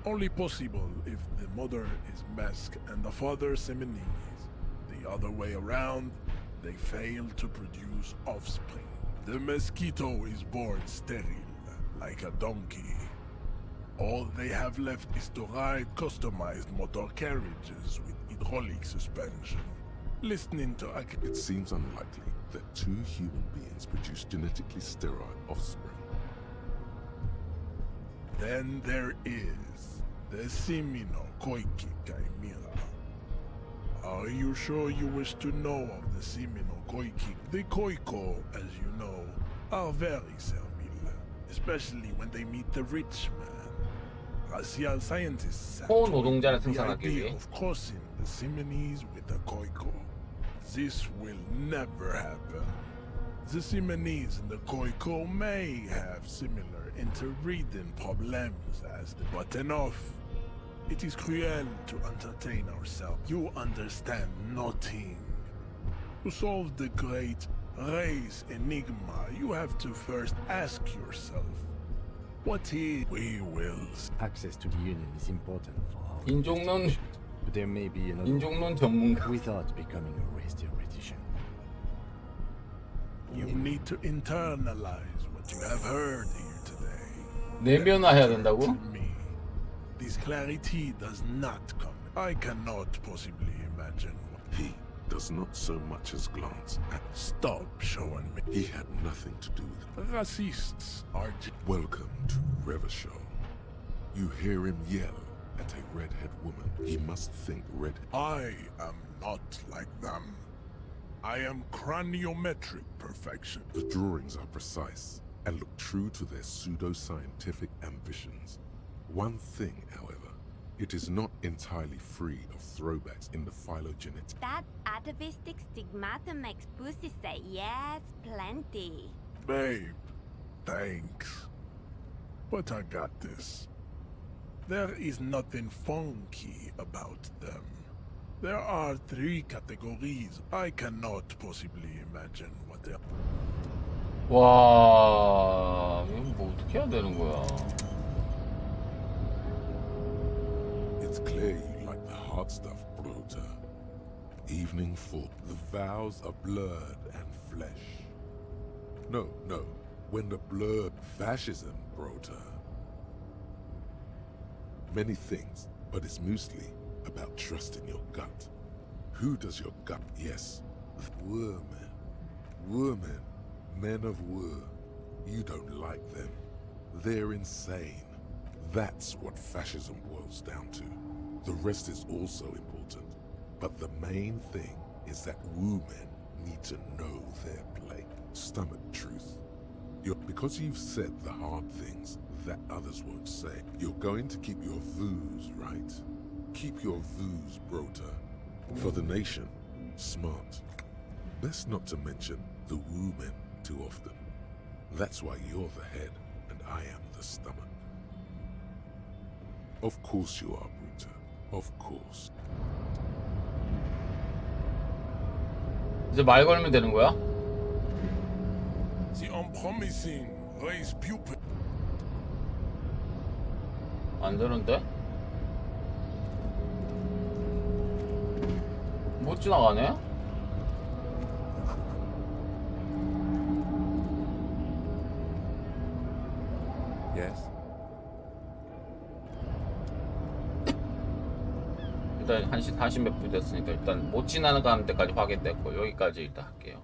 Only possible if the mother is masked and the father Seminese. The other way around, they fail to produce offspring. The mosquito is born sterile, like a donkey. All they have left is to ride customized motor carriages with hydraulic suspension. Listening to It seems unlikely that two human beings produce genetically sterile offspring. Then there is the Simino Koiki Chimera. Are you sure you wish to know of the Simino Koiki? The Koiko, as you know, are very servile, especially when they meet the rich man. Racial scientists have 호노동자를 the 생산하기 idea 위해 of crossing the Simonese with the Koiko. This will never happen. The Simonese and the Koiko may have similar interbreeding problems as the but enough. It is cruel to entertain ourselves. You understand nothing. To solve the great race enigma, you have to first ask yourself, what is we will? Access to the Union is important for our 인종론 but there may be another 인종론 전문가. without becoming a race theoretician. You need to internalize what you have heard here today. 내면화해야 된다고? To me, this clarity does not come. I cannot possibly imagine. He does not so much as glance at. Stop showing me. He had nothing to do with it. Racists are. Welcome to Revachol. You hear him yell at a redhead woman. He must think red. I am not like them. I am craniometric perfection. The drawings are precise and look true to their pseudo-scientific ambitions. One thing, however, it is not entirely free of throwbacks in the phylogenetic. That atavistic stigmata makes pussy say yes, plenty. Babe, thanks. But I got this. There is nothing funky about them. There are 3 categories. I cannot possibly imagine what they are. 와, 이거 뭐 어떻게 해야 되는 거야? It's clear you like the hard stuff, Brota. Evening 4. The vows are blurred and flesh. No. When the blurred fascism, Brota. Many things, but it's mostly about trusting your gut. Who does your gut? Yes. Women. Women. Men of war. You don't like them. They're insane. That's what fascism boils down to. The rest is also important. But the main thing is that women need to know their place. Stomach truth. Because you've said the hard things that others won't say, you're going to keep your views, right? Keep your views, Brota. For the nation, smart. Best not to mention the women too often. That's why you're the head and I am the stomach. Of course you are, Brota. Of course. 이제 말 걸면 되는 거야? The unpromising race pupil. 안 되는데? 못 지나가네? Yes? 일단 1시 40몇 분 됐으니까 일단 못 지나가는 데까지 확인됐고 여기까지 일단 할게요.